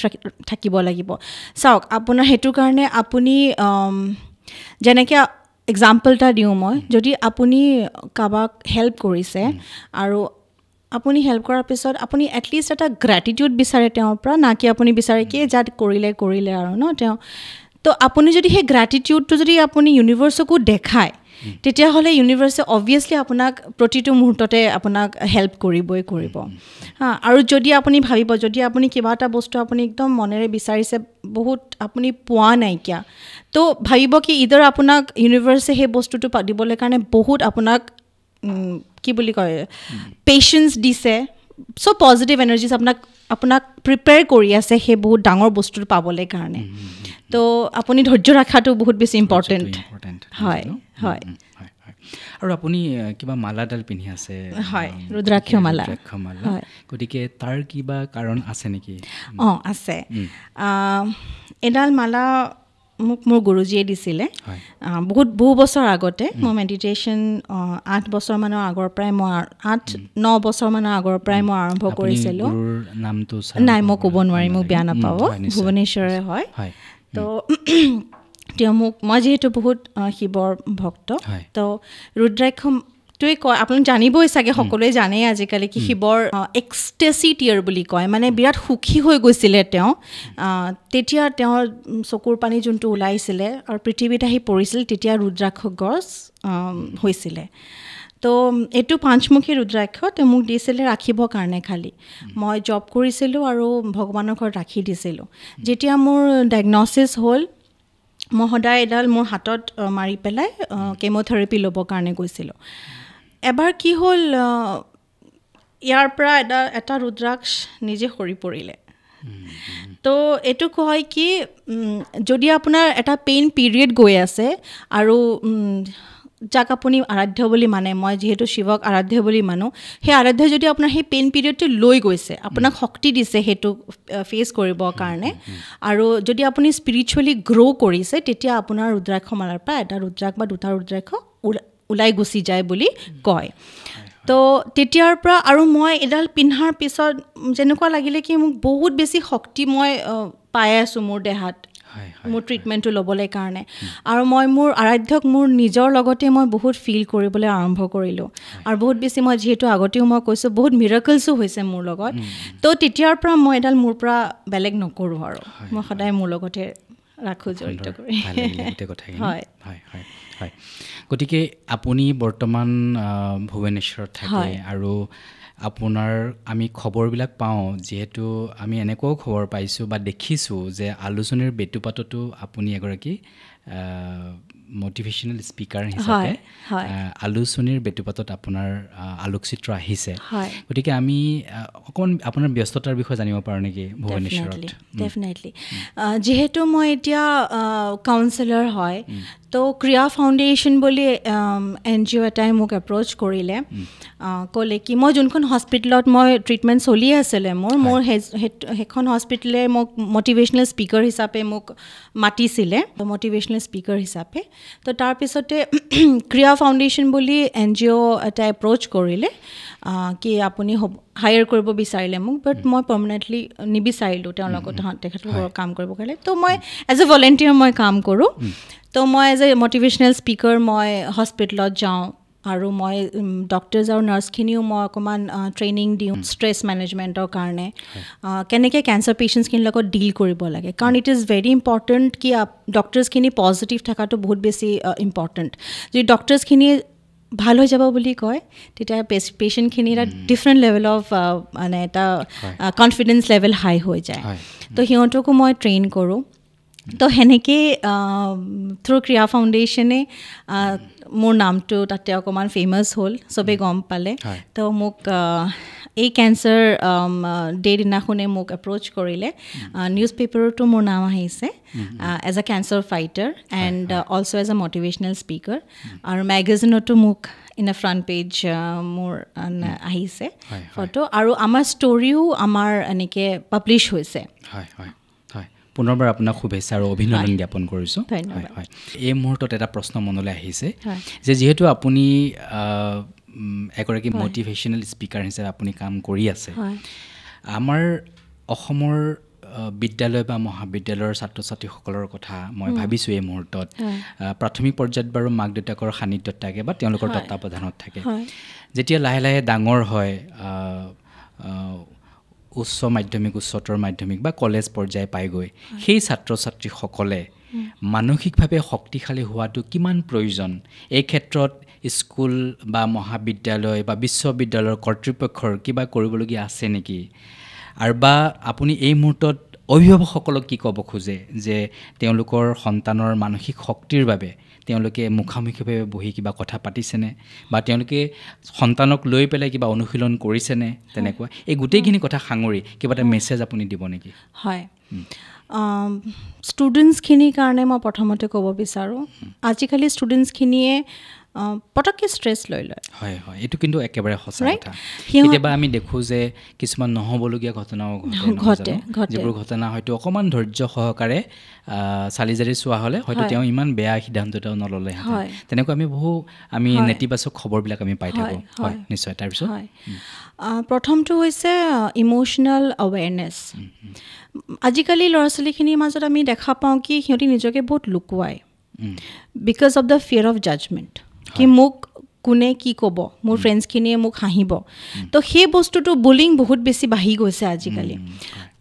থাকিব লাগিব চাওক আপোনাৰ সেইটো কাৰণে আপুনি যেনেকৈ এক্সাম্পল এটা দিওঁ মই যদি আপুনি কাৰোবাক হেল্প কৰিছে আৰু আপুনি হেল্প কৰাৰ পিছত আপুনি এটলিষ্ট এটা গ্ৰেটিটিউড বিচাৰে তেওঁৰ পৰা না কি আপুনি বিচাৰে কি যাত কৰিলে আৰু ন তেওঁ তো আপুনি যদি সেই গ্ৰেটিটিউডটো যদি আপুনি ইউনিভাৰ্ছকো দেখায় তেতিয়াহ'লে ইউনিভাৰ্ছে অবভিয়াছলি আপোনাক প্ৰতিটো মুহূৰ্ততে আপোনাক হেল্প কৰিবই কৰিব আৰু যদি আপুনি ভাবিব যদি আপুনি কিবা এটা বস্তু আপুনি একদম মনেৰে বিচাৰিছে বহুত আপুনি পোৱা নাইকিয়া তো ভাবিব কি ইদৰ আপোনাক ইউনিভাৰ্ছে সেই বস্তুটো দিবলৈ কাৰণে বহুত আপোনাক কি বুলি কয় পেচেঞ্চ দিছে চ' পজিটিভ এনাৰ্জিজ আপোনাক প্ৰিপেয়াৰ কৰি আছে সেই বহুত ডাঙৰ বস্তুটো পাবলৈ কাৰণে তো আপুনি ধৈৰ্য ৰখাটো বহুত বেছি ইম্পৰ্টেণ্ট হয় হয়
আৰু আপুনি কিবা মালাডাল পিন্ধি আছে
হয় ৰুদ্ৰাক্ষ মালা
গতিকে তাৰ কিবা কাৰণ আছে নেকি
আছে এডাল মালা মোক মোৰ গুৰুজীয়ে দিছিলে বহু বছৰ আগতে মই মেডিটেশ্যন 8 বছৰমানৰ আগৰ পৰাই মই 8-9 বছৰমানৰ আগৰ পৰাই মই আৰম্ভ কৰিছিলোঁ
নামটো
নাই মই ক'ব নোৱাৰিম মোক বেয়া নাপাব ভুৱনেশ্বৰে হয় তো তেওঁ মোক মই যিহেতু বহুত শিৱৰ ভক্ত তো ৰুদ্ৰাক্ষটোৱে কয় আপুনি জানিবই চাগে সকলোৱে জানেই আজিকালি কি শিৱৰ এক্সটেচি টিয়াৰ বুলি কয় মানে বিৰাট সুখী হৈ গৈছিলে তেওঁ তেতিয়া তেওঁৰ চকুৰ পানী যোনটো ওলাইছিলে আৰু পৃথিৱীত আহি পৰিছিল তেতিয়া ৰুদ্ৰাক্ষ গছ হৈছিলে তো এইটো পাঁচমুখী ৰুদ্ৰাক্ষ তেওঁ মোক দিছিলে ৰাখিবৰ কাৰণে খালি মই জব কৰিছিলোঁ আৰু ভগৱানৰ ঘৰত ৰাখি দিছিলোঁ যেতিয়া মোৰ ডায়েগন'চিছ হ'ল মই সদায় এডাল মোৰ হাতত মাৰি পেলাই কেম'থেৰাপি ল'বৰ কাৰণে গৈছিলোঁ এবাৰ কি হ'ল ইয়াৰ পৰা এটা ৰুদ্ৰাক্ষ নিজে সৰি পৰিলে তো এইটো কয় কি যদি আপোনাৰ এটা পেইন পিৰিয়ড গৈ আছে আৰু যাক আপুনি আৰাধ্য বুলি মানে মই যিহেতু শিৱক আৰাধ্য বুলি মানো সেই আৰাধ্যই যদি আপোনাৰ সেই পেইন পিৰিয়ডটো লৈ গৈছে আপোনাক শক্তি দিছে সেইটো ফেচ কৰিবৰ কাৰণে আৰু যদি আপুনি স্পিৰিচুৱেলি গ্ৰ' কৰিছে তেতিয়া আপোনাৰ ৰুদ্ৰাক্ষমালাৰ পৰা এটা ৰুদ্ৰাক্ষ বা দুটা ৰুদ্ৰাক্ষ ওলাই গুচি যায় বুলি কয় তো তেতিয়াৰ পৰা আৰু মই এডাল পিন্ধাৰ পিছত যেনেকুৱা লাগিলে কি মোক বহুত বেছি শক্তি মই পাই আছোঁ মোৰ দেহাত মোৰ ট্ৰিটমেণ্টটো ল'বলৈ কাৰণে আৰু মই মোৰ আৰাধ্যক মোৰ নিজৰ লগতে মই বহুত ফিল কৰিবলৈ আৰম্ভ কৰিলোঁ আৰু বহুত বেছি মই যিহেতু আগতেও মই কৈছোঁ বহুত মিৰাকলছো হৈছে মোৰ লগত তো তেতিয়াৰ পৰা মই এডাল মোৰ পৰা বেলেগ নকৰোঁ আৰু মই সদায় মোৰ লগতে ৰাখোঁ জড়িত কৰি
হয় হয় গতিকে আপুনি বৰ্তমান ভুৱনেশ্বৰত থাকে আৰু আপোনাৰ আমি খবৰবিলাক পাওঁ যিহেতু আমি এনেকুৱাও খবৰ পাইছোঁ বা দেখিছোঁ যে আলোচনীৰ বেটুপাততো আপুনি এগৰাকী মটিভেশ্যনেল স্পিকাৰ হিচাপে আলোচনীৰ বেটুপাতত আপোনাৰ আলোকচিত্ৰ আহিছে গতিকে আমি অকণমান আপোনাৰ ব্যস্ততাৰ বিষয়ে জানিব পাৰোঁ নেকি ভুৱনেশ্বৰত
ডেফিনেটলি যিহেতু মই এতিয়া কাউন্সিলৰ হয় তো ক্ৰিয়া ফাউণ্ডেশ্যন বুলি NGO এটাই মোক এপ্ৰ'চ কৰিলে ক'লে কি মই যোনখন হস্পিটেলত মই ট্ৰিটমেণ্ট চলি আছিলে মোৰ সেইখন হস্পিটেলে মোক মটিভেশ্যনেল স্পিকাৰ হিচাপে মোক মাতিছিলে মটিভেশ্যনেল স্পিকাৰ হিচাপে তো তাৰপিছতে ক্ৰিয়া ফাউণ্ডেশ্যন বুলি NGO এটা এপ্ৰ'চ কৰিলে কি আপুনি হায়াৰ কৰিব বিচাৰিলে মোক বাট মই পাৰ্মানেণ্টলি নিবিচাৰিলোঁ তেওঁলোকৰ তেখেতলোকৰ কাম কৰিব কাৰণে তো মই এজ এ ভলেণ্টিয়াৰ মই কাম কৰোঁ তো মই এজ এ মটিভেশ্যনেল স্পিকাৰ মই হস্পিটেলত যাওঁ আৰু মই ডক্টৰছ আৰু নাৰ্ছখিনিও মই অকণমান ট্ৰেইনিং দিওঁ ষ্ট্ৰেছ মেনেজমেণ্টৰ কাৰণে কেনেকৈ কেঞ্চাৰ পেচেণ্টছখিনিৰ লগত ডিল কৰিব লাগে কাৰণ ইট ইজ ভেৰি ইম্পৰ্টেণ্ট কি ডক্টৰছখিনি পজিটিভ থকাটো বহুত বেছি ইম্পৰ্টেণ্ট যদি ডক্টৰছখিনি ভাল হৈ যাব বুলি কয় তেতিয়া পেচেণ্টখিনি এটা ডিফাৰেণ্ট লেভেল অফ মানে এটা কনফিডেন্স লেভেল হাই হৈ যায় তো সিহঁতকো মই ট্ৰেইন কৰোঁ তো সেনেকেই থ্ৰু ক্ৰিয়া ফাউণ্ডেশ্যনে মোৰ নামটো তাতে অকণমান ফেমাছ হ'ল চবেই গম পালে তো মোক এই কেঞ্চাৰ ডে দিনাখনে মোক এপ্ৰ'চ কৰিলে নিউজ পেপাৰতো মোৰ নাম আহিছে as a cancer fighter and also' as a motivational speaker আৰু মেগাজিনতো মোক ইন এ ফ্ৰণ্ট পেজ মোৰ আহিছে ফটো আৰু আমাৰ ষ্টৰিও আমাৰ এনেকৈ পাব্লিছ হৈছে
পুনৰবাৰ আপোনাক শুভেচ্ছা আৰু অভিনন্দন জ্ঞাপন কৰিছোঁ হয় এই মুহূৰ্তত এটা প্ৰশ্ন মনলৈ আহিছে যে যিহেতু আপুনি এগৰাকী মটিভেশ্যনেল স্পীকাৰ হিচাপে আপুনি কাম কৰি আছে আমাৰ অসমৰ বিদ্যালয় বা মহাবিদ্যালয়ৰ ছাত্ৰ ছাত্ৰীসকলৰ কথা মই ভাবিছোঁ এই মুহূৰ্তত প্ৰাথমিক পৰ্যায়ত বাৰু মাক দেউতাকৰ সান্নিধ্যত থাকে বা তেওঁলোকৰ তত্বাৱধানত থাকে যেতিয়া লাহে লাহে ডাঙৰ হয় উচ্চ মাধ্যমিক উচ্চতৰ মাধ্যমিক বা কলেজ পৰ্যায় পাইগৈ সেই ছাত্ৰ ছাত্ৰীসকলে মানসিকভাৱে শক্তিশালী হোৱাটো কিমান প্ৰয়োজন এই ক্ষেত্ৰত স্কুল বা মহাবিদ্যালয় বা বিশ্ববিদ্যালয়ৰ কৰ্তৃপক্ষৰ কিবা কৰিবলগীয়া আছে নেকি আৰু বা আপুনি এই মুহূৰ্তত অভিভাৱকসকলক কি ক'ব খোজে যে তেওঁলোকৰ সন্তানৰ মানসিক শক্তিৰ বাবে তেওঁলোকে মুখামুখিভাৱে বহি কিবা কথা পাতিছেনে বা তেওঁলোকে সন্তানক লৈ পেলাই কিবা অনুশীলন কৰিছেনে তেনেকুৱা এই গোটেইখিনি কথা সাঙুৰি কিবা এটা মেছেজ আপুনি দিব নেকি
হয় ষ্টুডেণ্টছখিনিৰ কাৰণে মই প্ৰথমতে ক'ব বিচাৰোঁ আজিকালি ষ্টুডেণ্টছখিনিয়ে পটককৈ ষ্ট্ৰেছ লৈ লয়
হয় হয় এইটো কিন্তু একেবাৰে সঁচা কথা কেতিয়াবা আমি দেখোঁ যে কিছুমান নহ'বলগীয়া ঘটনাও ঘটে যিবোৰ ঘটনা হয়তো অকণমান ধৈৰ্য সহকাৰে চালি জাৰি চোৱা হ'লে হয়তো তেওঁ ইমান বেয়া সিদ্ধান্ত এটাও নল'লেহেঁতেন তেনেকুৱা আমি নেতিবাচক খবৰবিলাক আমি পাই থাকোঁ হয় নিশ্চয় তাৰপিছত
প্ৰথমটো হৈছে ইম'চনেল এৱেৰনেছ আজিকালি ল'ৰা ছোৱালীখিনিৰ মাজত আমি দেখা পাওঁ কি সিহঁতি নিজকে বহুত লুকুৱায় because of the fear of judgement কি মোক কোনে কি ক'ব মোৰ ফ্ৰেণ্ডছখিনিয়ে মোক হাঁহিব তো সেই বস্তুটো বুলিং বহুত বেছি বাঢ়ি গৈছে আজিকালি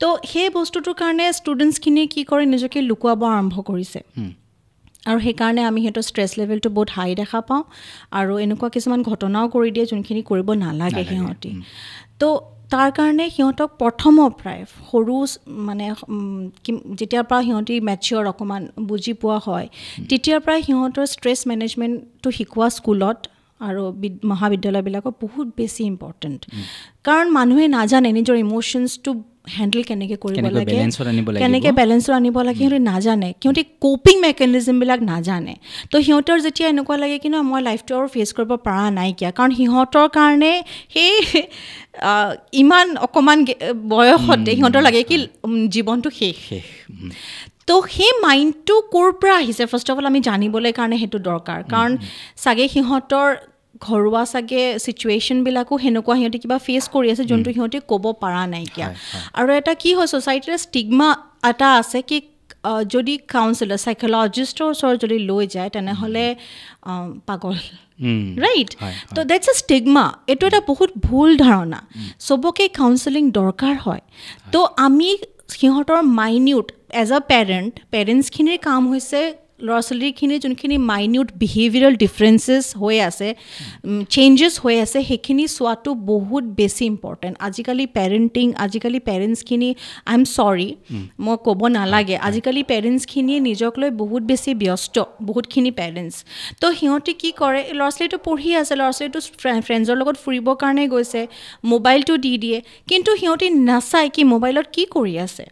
তো সেই বস্তুটোৰ কাৰণে ষ্টুডেণ্টছখিনিয়ে কি কৰে নিজকে লুকুৱাব আৰম্ভ কৰিছে আৰু সেইকাৰণে আমি সিহঁতৰ ষ্ট্ৰেছ লেভেলটো বহুত হাই দেখা পাওঁ আৰু এনেকুৱা কিছুমান ঘটনাও কৰি দিয়ে যোনখিনি কৰিব নালাগে সিহঁতি তো তাৰ কাৰণে সিহঁতক প্ৰথমৰ পৰাই সৰু মানে যেতিয়াৰ পৰা সিহঁতি মেচিয়ৰ অকণমান বুজি পোৱা হয় তেতিয়াৰ পৰাই সিহঁতৰ ষ্ট্ৰেছ মেনেজমেণ্টটো শিকোৱা স্কুলত আৰু মহাবিদ্যালয়বিলাকত বহুত বেছি ইম্পৰ্টেণ্ট কাৰণ মানুহে নাজানে নিজৰ ইম'শ্যনছটো হেণ্ডেল কেনেকৈ কৰিব লাগে কেনেকৈ বেলেঞ্চত আনিব লাগে সিহঁতে নাজানে সিহঁতে কোপিং মেকানিজমবিলাক নাজানে তো সিহঁতৰ যেতিয়া এনেকুৱা লাগে কি মই লাইফটো আৰু ফেচ কৰিব পৰা নাইকিয়া কাৰণ সিহঁতৰ কাৰণে সেই ইমান অকণমান বয়সতে সিহঁতৰ লাগে কি জীৱনটো শেষ তো সেই মাইণ্ডটো ক'ৰ পৰা আহিছে ফাৰ্ষ্ট অফ অল আমি জানিবলৈ কাৰণে সেইটো দৰকাৰ কাৰণ চাগে সিহঁতৰ ঘৰুৱা চাগে চিটুৱেশ্যনবিলাকো সেনেকুৱা সিহঁতে কিবা ফেচ কৰি আছে যোনটো সিহঁতে ক'ব পৰা নাইকিয়া আৰু এটা কি হয় ছ'চাইটিৰ ষ্টিগমা এটা আছে কি যদি কাউন্সিলাৰ চাইক'লজিষ্টৰ ওচৰত যদি লৈ যায় তেনেহ'লে পাগল ৰাইট তো ডেটছ এ ষ্টিগমা এইটো এটা বহুত ভুল ধাৰণা চবকে কাউন্সেলিং দৰকাৰ হয় তো আমি সিহঁতৰ মাইনিউট এজ আ পেৰেণ্টছখিনিৰ কাম হৈছে ল'ৰা ছোৱালীখিনি যোনখিনি মাইনিউট বিহেভিয়াৰেল ডিফাৰেঞ্চেছ হৈ আছে চেঞ্জেছ হৈ আছে সেইখিনি চোৱাটো বহুত বেছি ইম্পৰ্টেণ্ট আজিকালি পেৰেণ্টছখিনি আই এম চৰি মই ক'ব নালাগে আজিকালি পেৰেণ্টছখিনিয়ে নিজক লৈ বহুত বেছি ব্যস্ত বহুতখিনি পেৰেণ্টছ তো সিহঁতে কি কৰে ল'ৰা ছোৱালীটো পঢ়ি আছে ল'ৰা ছোৱালীটো ফ্ৰেণ্ডছৰ লগত ফুৰিবৰ কাৰণে গৈছে মোবাইলটো দি দিয়ে কিন্তু সিহঁতে নাচায় কি মোবাইলত কি কৰি আছে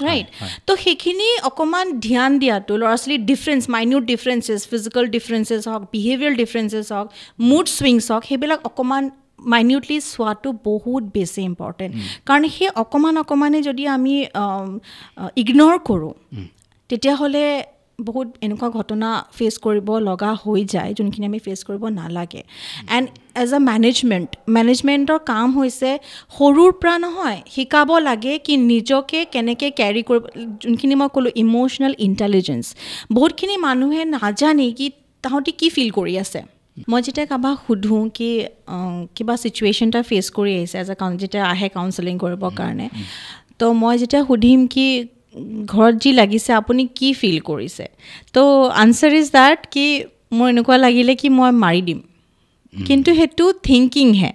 ৰাইট তো সেইখিনি অকণমান ধ্যান দিয়াটো ল'ৰা ছোৱালীৰ মাইনিউট ডিফাৰেঞ্চেছ ফিজিকেল ডিফাৰেঞ্চেছ হওক বিহেভিয়াৰেল ডিফাৰেঞ্চেছ হওক মুড ছুইংছ হওক সেইবিলাক অকণমান মাইনিউটলি চোৱাটো বহুত বেছি ইম্পৰ্টেণ্ট কাৰণ সেই অকণমানে যদি আমি ইগন'ৰ কৰোঁ তেতিয়াহ'লে বহুত এনেকুৱা ঘটনা ফেচ কৰিব লগা হৈ যায় যোনখিনি আমি ফেচ কৰিব নালাগে এণ্ড এজ এ মেনেজমেণ্টৰ কাম হৈছে সৰুৰ পৰা নহয় শিকাব লাগে কি নিজকে কেনেকৈ কেৰি কৰিব যোনখিনি মই ক'লোঁ ইম'চনেল ইণ্টেলিজেঞ্চ বহুতখিনি মানুহে নাজানে কি তাহাঁতি কি ফিল কৰি আছে মই যেতিয়া কাৰোবাক সোধোঁ কি কিবা চিটুৱেশ্যন এটা ফেচ কৰি আহিছে এজ এ যেতিয়া আহে কাউন্সেলিং কৰিবৰ কাৰণে তো মই যেতিয়া সুধিম কি ঘৰত যি লাগিছে আপুনি কি ফিল কৰিছে তো আনচাৰ ইজ দেট কি মোৰ এনেকুৱা লাগিলে কি মই মাৰি দিম কিন্তু হেতু থিংকিং হে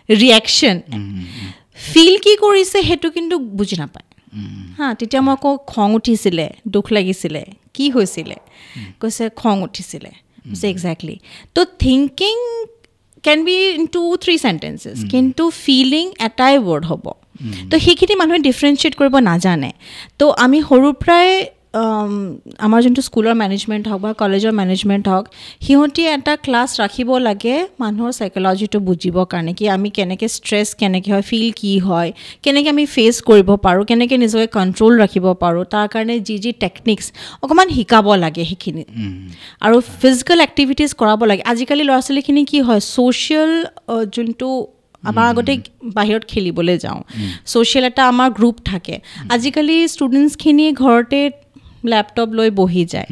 ৰিয়েকশ্যন ফিল কি কৰিছে হেতু কিন্তু বুজি নাপায় হা তেতিয়া মই আকৌ খং উঠিছিলে দুখ লাগিছিলে কি হৈছিলে কৈছে খং উঠিছিলে কৈছে এক্সেক্টলি তো thinking can be in 2-3 sentences কিন্তু ফিলিং এটাই ৱৰ্ড হ'ব তো সেইখিনি মানুহে ডিফাৰেঞ্চিয়েট কৰিব নাজানে তো আমি সৰুৰ পৰাই আমাৰ যোনটো স্কুলৰ মেনেজমেণ্ট হওক বা কলেজৰ মেনেজমেণ্ট হওক সিহঁতি এটা ক্লাছ ৰাখিব লাগে মানুহৰ সাইকোলজিটো বুজিবৰ কাৰণে কি আমি কেনেকৈ ষ্ট্ৰেছ কেনেকৈ হয় ফিল কি হয় কেনেকৈ আমি ফেচ কৰিব পাৰোঁ কেনেকৈ নিজকে কণ্ট্ৰল ৰাখিব পাৰোঁ তাৰ কাৰণে যি টেকনিক্স অকণমান শিকাব লাগে সেইখিনি আৰু ফিজিকেল এক্টিভিটিজ কৰাব লাগে আজিকালি ল'ৰা ছোৱালীখিনি কি হয় ছ'চিয়েল যোনটো আমাৰ আগতে বাহিৰত খেলিবলৈ যাওঁ ছ'চিয়েল এটা আমাৰ গ্ৰুপ থাকে আজিকালি ষ্টুডেণ্টছখিনি ঘৰতে ল্যাপটপ লৈ বহি যায়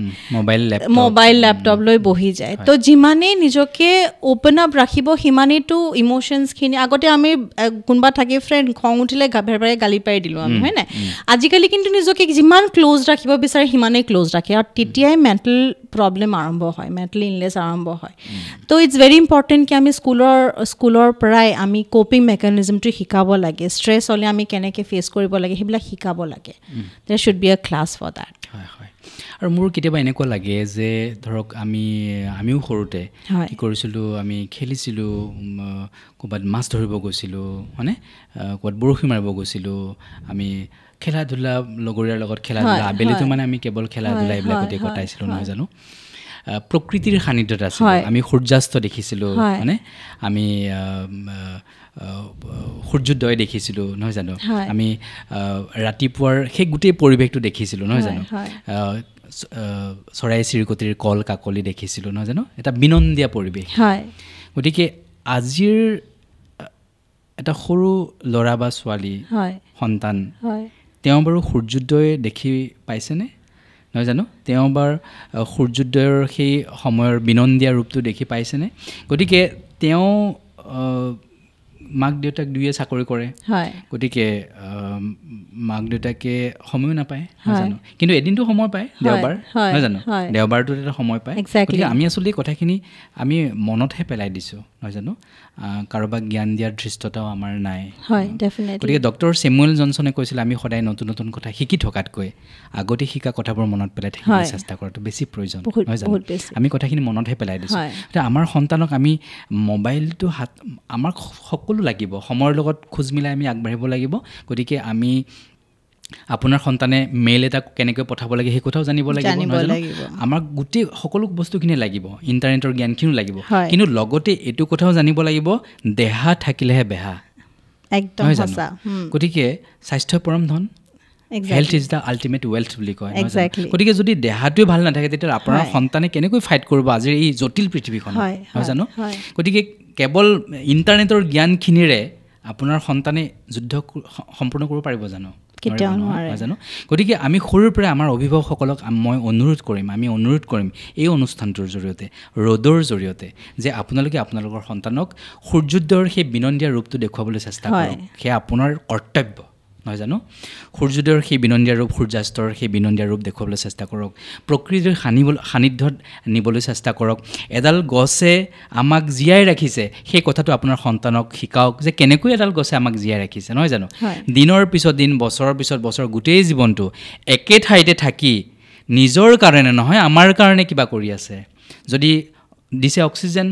মোবাইল ল্যাপটপ লৈ বহি যায় তো যিমানেই নিজকে ওপেন আপ ৰাখিব সিমানেইতো ইম'শ্যনছখিনি আগতে আমি কোনোবা থাকে ফ্ৰেণ্ড খং উঠিলে ভেৰভেৰাই গালি পাৰি দিলোঁ আমি হয় নাই আজিকালি কিন্তু নিজকে যিমান ক্ল'জ ৰাখিব বিচাৰে সিমানেই ক্ল'জ ৰাখে আৰু তেতিয়াই মেণ্টেল প্ৰব্লেম আৰম্ভ হয় মেণ্টেল ইলনেছ আৰম্ভ হয় তো ইটছ ভেৰি ইম্পৰ্টেণ্ট কি আমি স্কুলৰ পৰাই আমি কোপিং মেকানিজমটো শিকাব লাগে ষ্ট্ৰেছ হ'লে আমি কেনেকৈ ফেচ কৰিব লাগে সেইবিলাক শিকাব লাগে there should be a class for that
হয় হয় আৰু মোৰ কেতিয়াবা এনেকুৱা লাগে যে ধৰক আমিও সৰুতে কি কৰিছিলোঁ আমি খেলিছিলোঁ ক'ৰবাত মাছ ধৰিব গৈছিলোঁ হয়নে ক'ৰবাত বৰশী মাৰিব গৈছিলোঁ আমি খেলা ধূলা লগৰীয়াৰ লগত খেলা ধূলা আবেলিটো মানে আমি কেৱল খেলা ধূলা এইবিলাকতে কটাইছিলোঁ নহয় জানো প্ৰকৃতিৰ সান্নিধ্যত আছিলোঁ আমি সূৰ্যাস্ত দেখিছিলোঁ মানে আমি সূৰ্যোদয় দেখিছিলোঁ নহয় জানো আমি ৰাতিপুৱাৰ সেই গোটেই পৰিৱেশটো দেখিছিলোঁ নহয় জানো চৰাই চিৰিকটিৰ কল কাকলি দেখিছিলোঁ নহয় জানো এটা বিনন্দীয়া পৰিৱেশ গতিকে আজিৰ এটা সৰু ল'ৰা বা ছোৱালী সন্তান তেওঁ বাৰু সূৰ্যোদয় দেখি পাইছেনে নহয় জানো তেওঁ বাৰ সূৰ্যোদয়ৰ সেই সময়ৰ বিনন্দীয়া ৰূপটো দেখি পাইছেনে গতিকে তেওঁ মাক দেউতাক দুয়ে চাকৰি কৰে গতিকে মাক দেউতাকে সময়ো নাপায় নহয় জানো কিন্তু এদিনটো সময় পায় দেওবাৰ নহয় জানো দেওবাৰটোত এটা সময় পায় গতিকে আমি আচলতে কথাখিনি আমি মনতহে পেলাই দিছোঁ নহয় জানো কাৰোবাক জ্ঞান দিয়াৰ ধৃষ্টতাও আমাৰ নাই গতিকে ডক্টৰ চেমুৱেল জনছনে কৈছিল আমি সদায় নতুন নতুন কথা শিকি থকাতকৈ আগতে শিকা কথাবোৰ মনত পেলাই থাকিবলৈ চেষ্টা কৰাটো বেছি প্ৰয়োজন নহয় জানো আমি কথাখিনি মনতহে পেলাই দিছোঁ এতিয়া আমাৰ সন্তানক আমি মোবাইলটো আমাৰ সকলো লাগিব সময়ৰ লগত খোজ মিলাই আমি আগবাঢ়িব লাগিব গতিকে আমি আপোনাৰ সন্তানে মেইল এটা কেনেকৈ পঠাব লাগে সেই কথাও জানিব লাগিব আমাক গোটেই সকলো বস্তুখিনি লাগিব ইণ্টাৰনেটৰ জ্ঞানখিনিও লাগিব কিন্তু লগতে এইটো কথাও জানিব লাগিব দেহা থাকিলেহে বেহা
একদম সঁচা
গতিকে স্বাস্থ্য পৰম ধন health is the ultimate wealth বুলি কয় গতিকে যদি দেহাটোৱে ভাল নাথাকে তেতিয়া আপোনাৰ সন্তানে কেনেকৈ ফাইট কৰিব আজিৰ এই জটিল পৃথিৱীখনত নহয় জানো গতিকে কেৱল ইণ্টাৰনেটৰ জ্ঞানখিনিৰে আপোনাৰ সন্তানে যুদ্ধ সম্পূৰ্ণ কৰিব পাৰিব জানো জানো গতিকে আমি সৰুৰ পৰাই আমাৰ অভিভাৱকসকলক আমি অনুৰোধ কৰিম এই অনুষ্ঠানটোৰ জৰিয়তে ৰ'দৰ জৰিয়তে যে আপোনালোকে আপোনালোকৰ সন্তানক সূৰ্যোদয়ৰ সেই বিনন্দীয়া ৰূপটো দেখুৱাবলৈ চেষ্টা কৰক সেয়া আপোনাৰ কৰ্তব্য নহয় জানো সূৰ্যোদয়ৰ সেই বিনন্দীয়া ৰূপ সূৰ্যাস্তৰ সেই বিনন্দীয়া ৰূপ দেখুৱাবলৈ চেষ্টা কৰক প্ৰকৃতিৰ সান্নিধ্যত নিবলৈ চেষ্টা কৰক এডাল গছে আমাক জীয়াই ৰাখিছে সেই কথাটো আপোনাৰ সন্তানক শিকাওক যে কেনেকৈ এডাল গছে আমাক জীয়াই ৰাখিছে নহয় জানো দিনৰ পিছত দিন বছৰৰ পিছত বছৰ গোটেই জীৱনটো একে ঠাইতে থাকি নিজৰ কাৰণে নহয় আমাৰ কাৰণে কিবা কৰি আছে যদি দিছে অক্সিজেন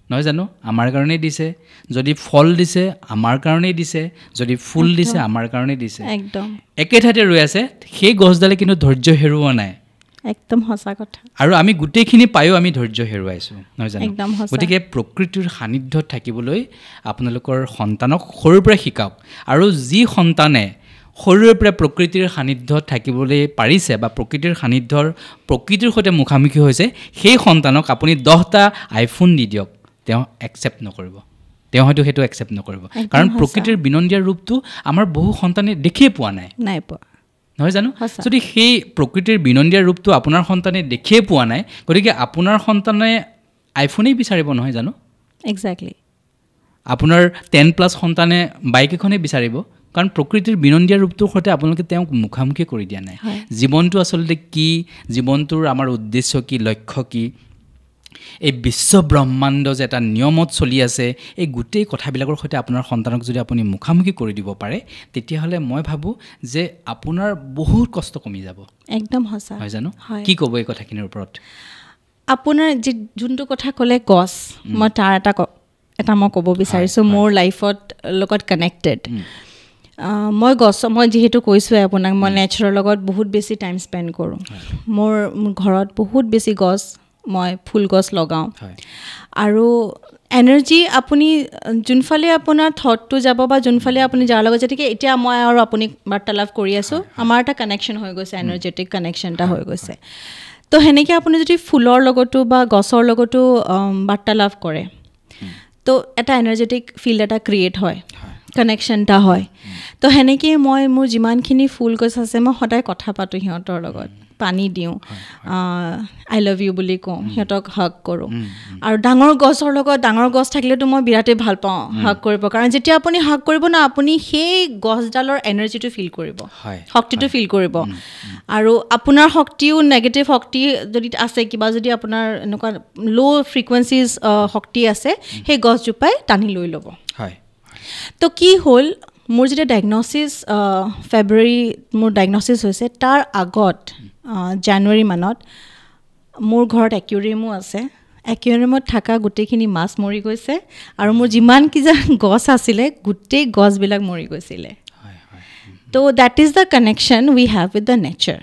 নহয় জানো আমাৰ কাৰণেই দিছে যদি ফল দিছে আমাৰ কাৰণেই দিছে যদি ফুল দিছে আমাৰ কাৰণেই দিছে
একদম
একে ঠাইতে ৰৈ আছে সেই গছডালে কিন্তু ধৈৰ্য হেৰুওৱা নাই
একদম সঁচা কথা
আৰু আমি গোটেইখিনি পায়ো আমি ধৈৰ্য হেৰুৱাইছোঁ নহয় জানো গতিকে প্ৰকৃতিৰ সান্নিধ্যত থাকিবলৈ আপোনালোকৰ সন্তানক সৰুৰ পৰাই শিকাওক আৰু যি সন্তানে সৰুৰে পৰা প্ৰকৃতিৰ সান্নিধ্যত থাকিবলৈ পাৰিছে বা প্ৰকৃতিৰ সৈতে মুখামুখি হৈছে সেই সন্তানক আপুনি 10টা আইফোন দি দিয়ক তেওঁ একচেপ্ট নকৰিব তেওঁ হয়তো সেইটো একচেপ্ট নকৰিব কাৰণ প্ৰকৃতিৰ বিনন্দীয়া ৰূপটো আমাৰ বহু সন্তানে দেখিয়ে পোৱা নাই নহয় জানো যদি সেই প্ৰকৃতিৰ বিনন্দীয়া ৰূপটো আপোনাৰ সন্তানে দেখিয়ে পোৱা নাই গতিকে আপোনাৰ সন্তানে আইফোনেই বিচাৰিব নহয় জানো
এক্সেক্টলি
আপোনাৰ 10+ সন্তানে বাইক এখনেই বিচাৰিব কাৰণ প্ৰকৃতিৰ বিনন্দীয়া ৰূপটোৰ সৈতে আপোনালোকে তেওঁক মুখামুখি কৰি দিয়া নাই জীৱনটো আচলতে কি জীৱনটোৰ আমাৰ উদ্দেশ্য কি লক্ষ্য কি এই বিশ্ব ব্ৰহ্মাণ্ড যে এটা নিয়মত চলি আছে এই গোটেই কথাবিলাকৰ সৈতে আপোনাৰ সন্তানক যদি আপুনি মুখামুখি কৰি দিব পাৰে তেতিয়াহ'লে মই ভাবোঁ যে আপোনাৰ বহুত কষ্ট কমি যাব
একদম সঁচা
হয় জানো কি ক'ব এই কথাখিনিৰ ওপৰত
আপোনাৰ যোনটো কথা ক'লে গছ মই তাৰ এটা মই ক'ব বিচাৰিছোঁ মোৰ লাইফত লগত কানেক্টেড মই যিহেতু কৈছোঁৱে আপোনাক মই নেচাৰৰ লগত বহুত বেছি টাইম স্পেণ্ড কৰোঁ মোৰ ঘৰত বহুত বেছি গছ মই ফুল গছ লগাওঁ আৰু এনাৰ্জি আপুনি যোনফালে আপোনাৰ থটটো যাব বা যোনফালে আপুনি যাৰ লগত যেতিকে এতিয়া মই আৰু আপুনি বাৰ্তালাপ কৰি আছোঁ আমাৰ এটা কানেকশ্যন হৈ গৈছে এনাৰ্জেটিক কানেকশ্যন এটা হৈ গৈছে তো সেনেকৈ আপুনি যদি ফুলৰ লগতো বা গছৰ লগতো বাৰ্তালাপ কৰে তো এটা এনাৰ্জেটিক ফিল্ড এটা ক্ৰিয়েট হয় কানেকশ্যন এটা হয় তো সেনেকৈয়ে মই মোৰ যিমানখিনি ফুল গছ আছে মই সদায় কথা পাতোঁ সিহঁতৰ লগত পানী দিওঁ আই লাভ ইউ বুলি কওঁ সিহঁতক হাগ কৰোঁ আৰু ডাঙৰ গছৰ লগত ডাঙৰ গছ থাকিলেতো মই বিৰাটেই ভাল পাওঁ হাগ কৰিব কাৰণ যেতিয়া আপুনি হাগ কৰিব না আপুনি সেই গছডালৰ এনাৰ্জিটো ফিল কৰিব শক্তিটো ফিল কৰিব আৰু আপোনাৰ শক্তিও নেগেটিভ শক্তি যদি আছে কিবা যদি আপোনাৰ এনেকুৱা ল' ফ্ৰিকুৱেঞ্চিজ শক্তি আছে সেই গছজোপাই টানি লৈ ল'ব তো কি হ'ল মোৰ যেতিয়া ডায়েগন'চিছ ফেব্ৰুৱাৰী মোৰ ডায়েগন'চিছ হৈছে তাৰ আগত জানুৱাৰী মানত মোৰ ঘৰত একুৰিয়ামো আছে একুৰিয়ামত থকা গোটেইখিনি মাছ মৰি গৈছে আৰু মোৰ যিমানকেইটা গছ আছিলে গোটেই গছবিলাক মৰি গৈছিলে তো that is the connection we have with the nature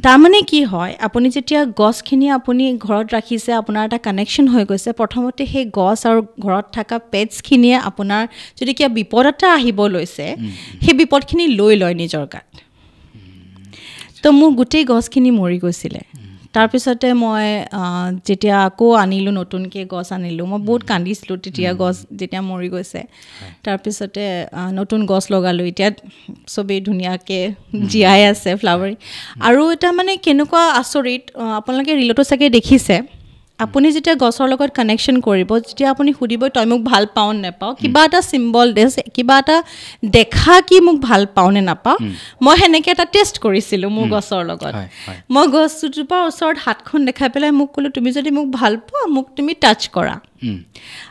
তাৰমানে কি হয় আপুনি যেতিয়া গছখিনি আপুনি ঘৰত ৰাখিছে আপোনাৰ এটা কানেকশ্যন হৈ গৈছে প্ৰথমতে সেই গছ আৰু ঘৰত থকা পেটছখিনিয়ে আপোনাৰ যদি কিবা বিপদ এটা আহিব লৈছে সেই বিপদখিনি লৈ লয় নিজৰ গাত তো মোৰ গোটেই গছখিনি মৰি গৈছিলে তাৰপিছতে মই যেতিয়া আকৌ আনিলোঁ নতুনকৈ গছ আনিলোঁ মই বহুত কান্দিছিলোঁ তেতিয়া গছ যেতিয়া মৰি গৈছে তাৰপিছতে নতুন গছ লগালোঁ এতিয়া চবেই ধুনীয়াকৈ জীয়াই আছে ফ্লাৱাৰিং আৰু এটা মানে কেনেকুৱা আচৰিত আপোনালোকে ৰিলতো চাগে দেখিছে আপুনি যেতিয়া গছৰ লগত কানেকশ্যন কৰিব যেতিয়া আপুনি সুধিব তই মোক ভাল পাওঁ নেপাওঁ কিবা এটা চিম্বল দে কিবা এটা দেখা কি মোক ভাল পাওঁ নে নাপাওঁ মই সেনেকৈ এটা টেষ্ট কৰিছিলোঁ মোৰ গছৰ লগত মই গছজোপাৰ ওচৰত হাতখন দেখাই পেলাই মোক ক'লোঁ তুমি যদি মোক ভাল পোৱা মোক তুমি টাচ কৰা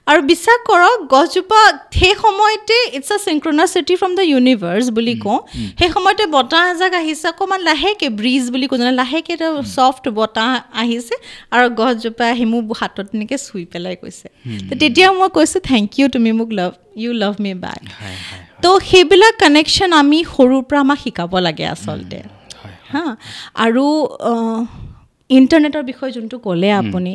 আৰু বিশ্বাস কৰক গছজোপা সেই সময়তে ইটছ আ চিনক্ৰনাচিটি ফ্ৰম দ্য ইউনিভাৰ্ছ বুলি কওঁ সেই সময়তে বতাহ এজাক আহিছে অকণমান লাহেকৈ ব্ৰিজ বুলি কওঁ লাহেকৈ এটা ছফ্ট বতাহ আহিছে আৰু গছজোপা আহি মোৰ হাতত এনেকৈ চুই পেলাই কৈছে তো তেতিয়া মই কৈছোঁ থেংক ইউ তুমি মোক ইউ লাভ মি বেক তো সেইবিলাক কানেকশ্যন আমি সৰুৰ পৰা আমাক শিকাব লাগে আচলতে হা আৰু ইণ্টাৰনেটৰ বিষয়ে যোনটো ক'লে আপুনি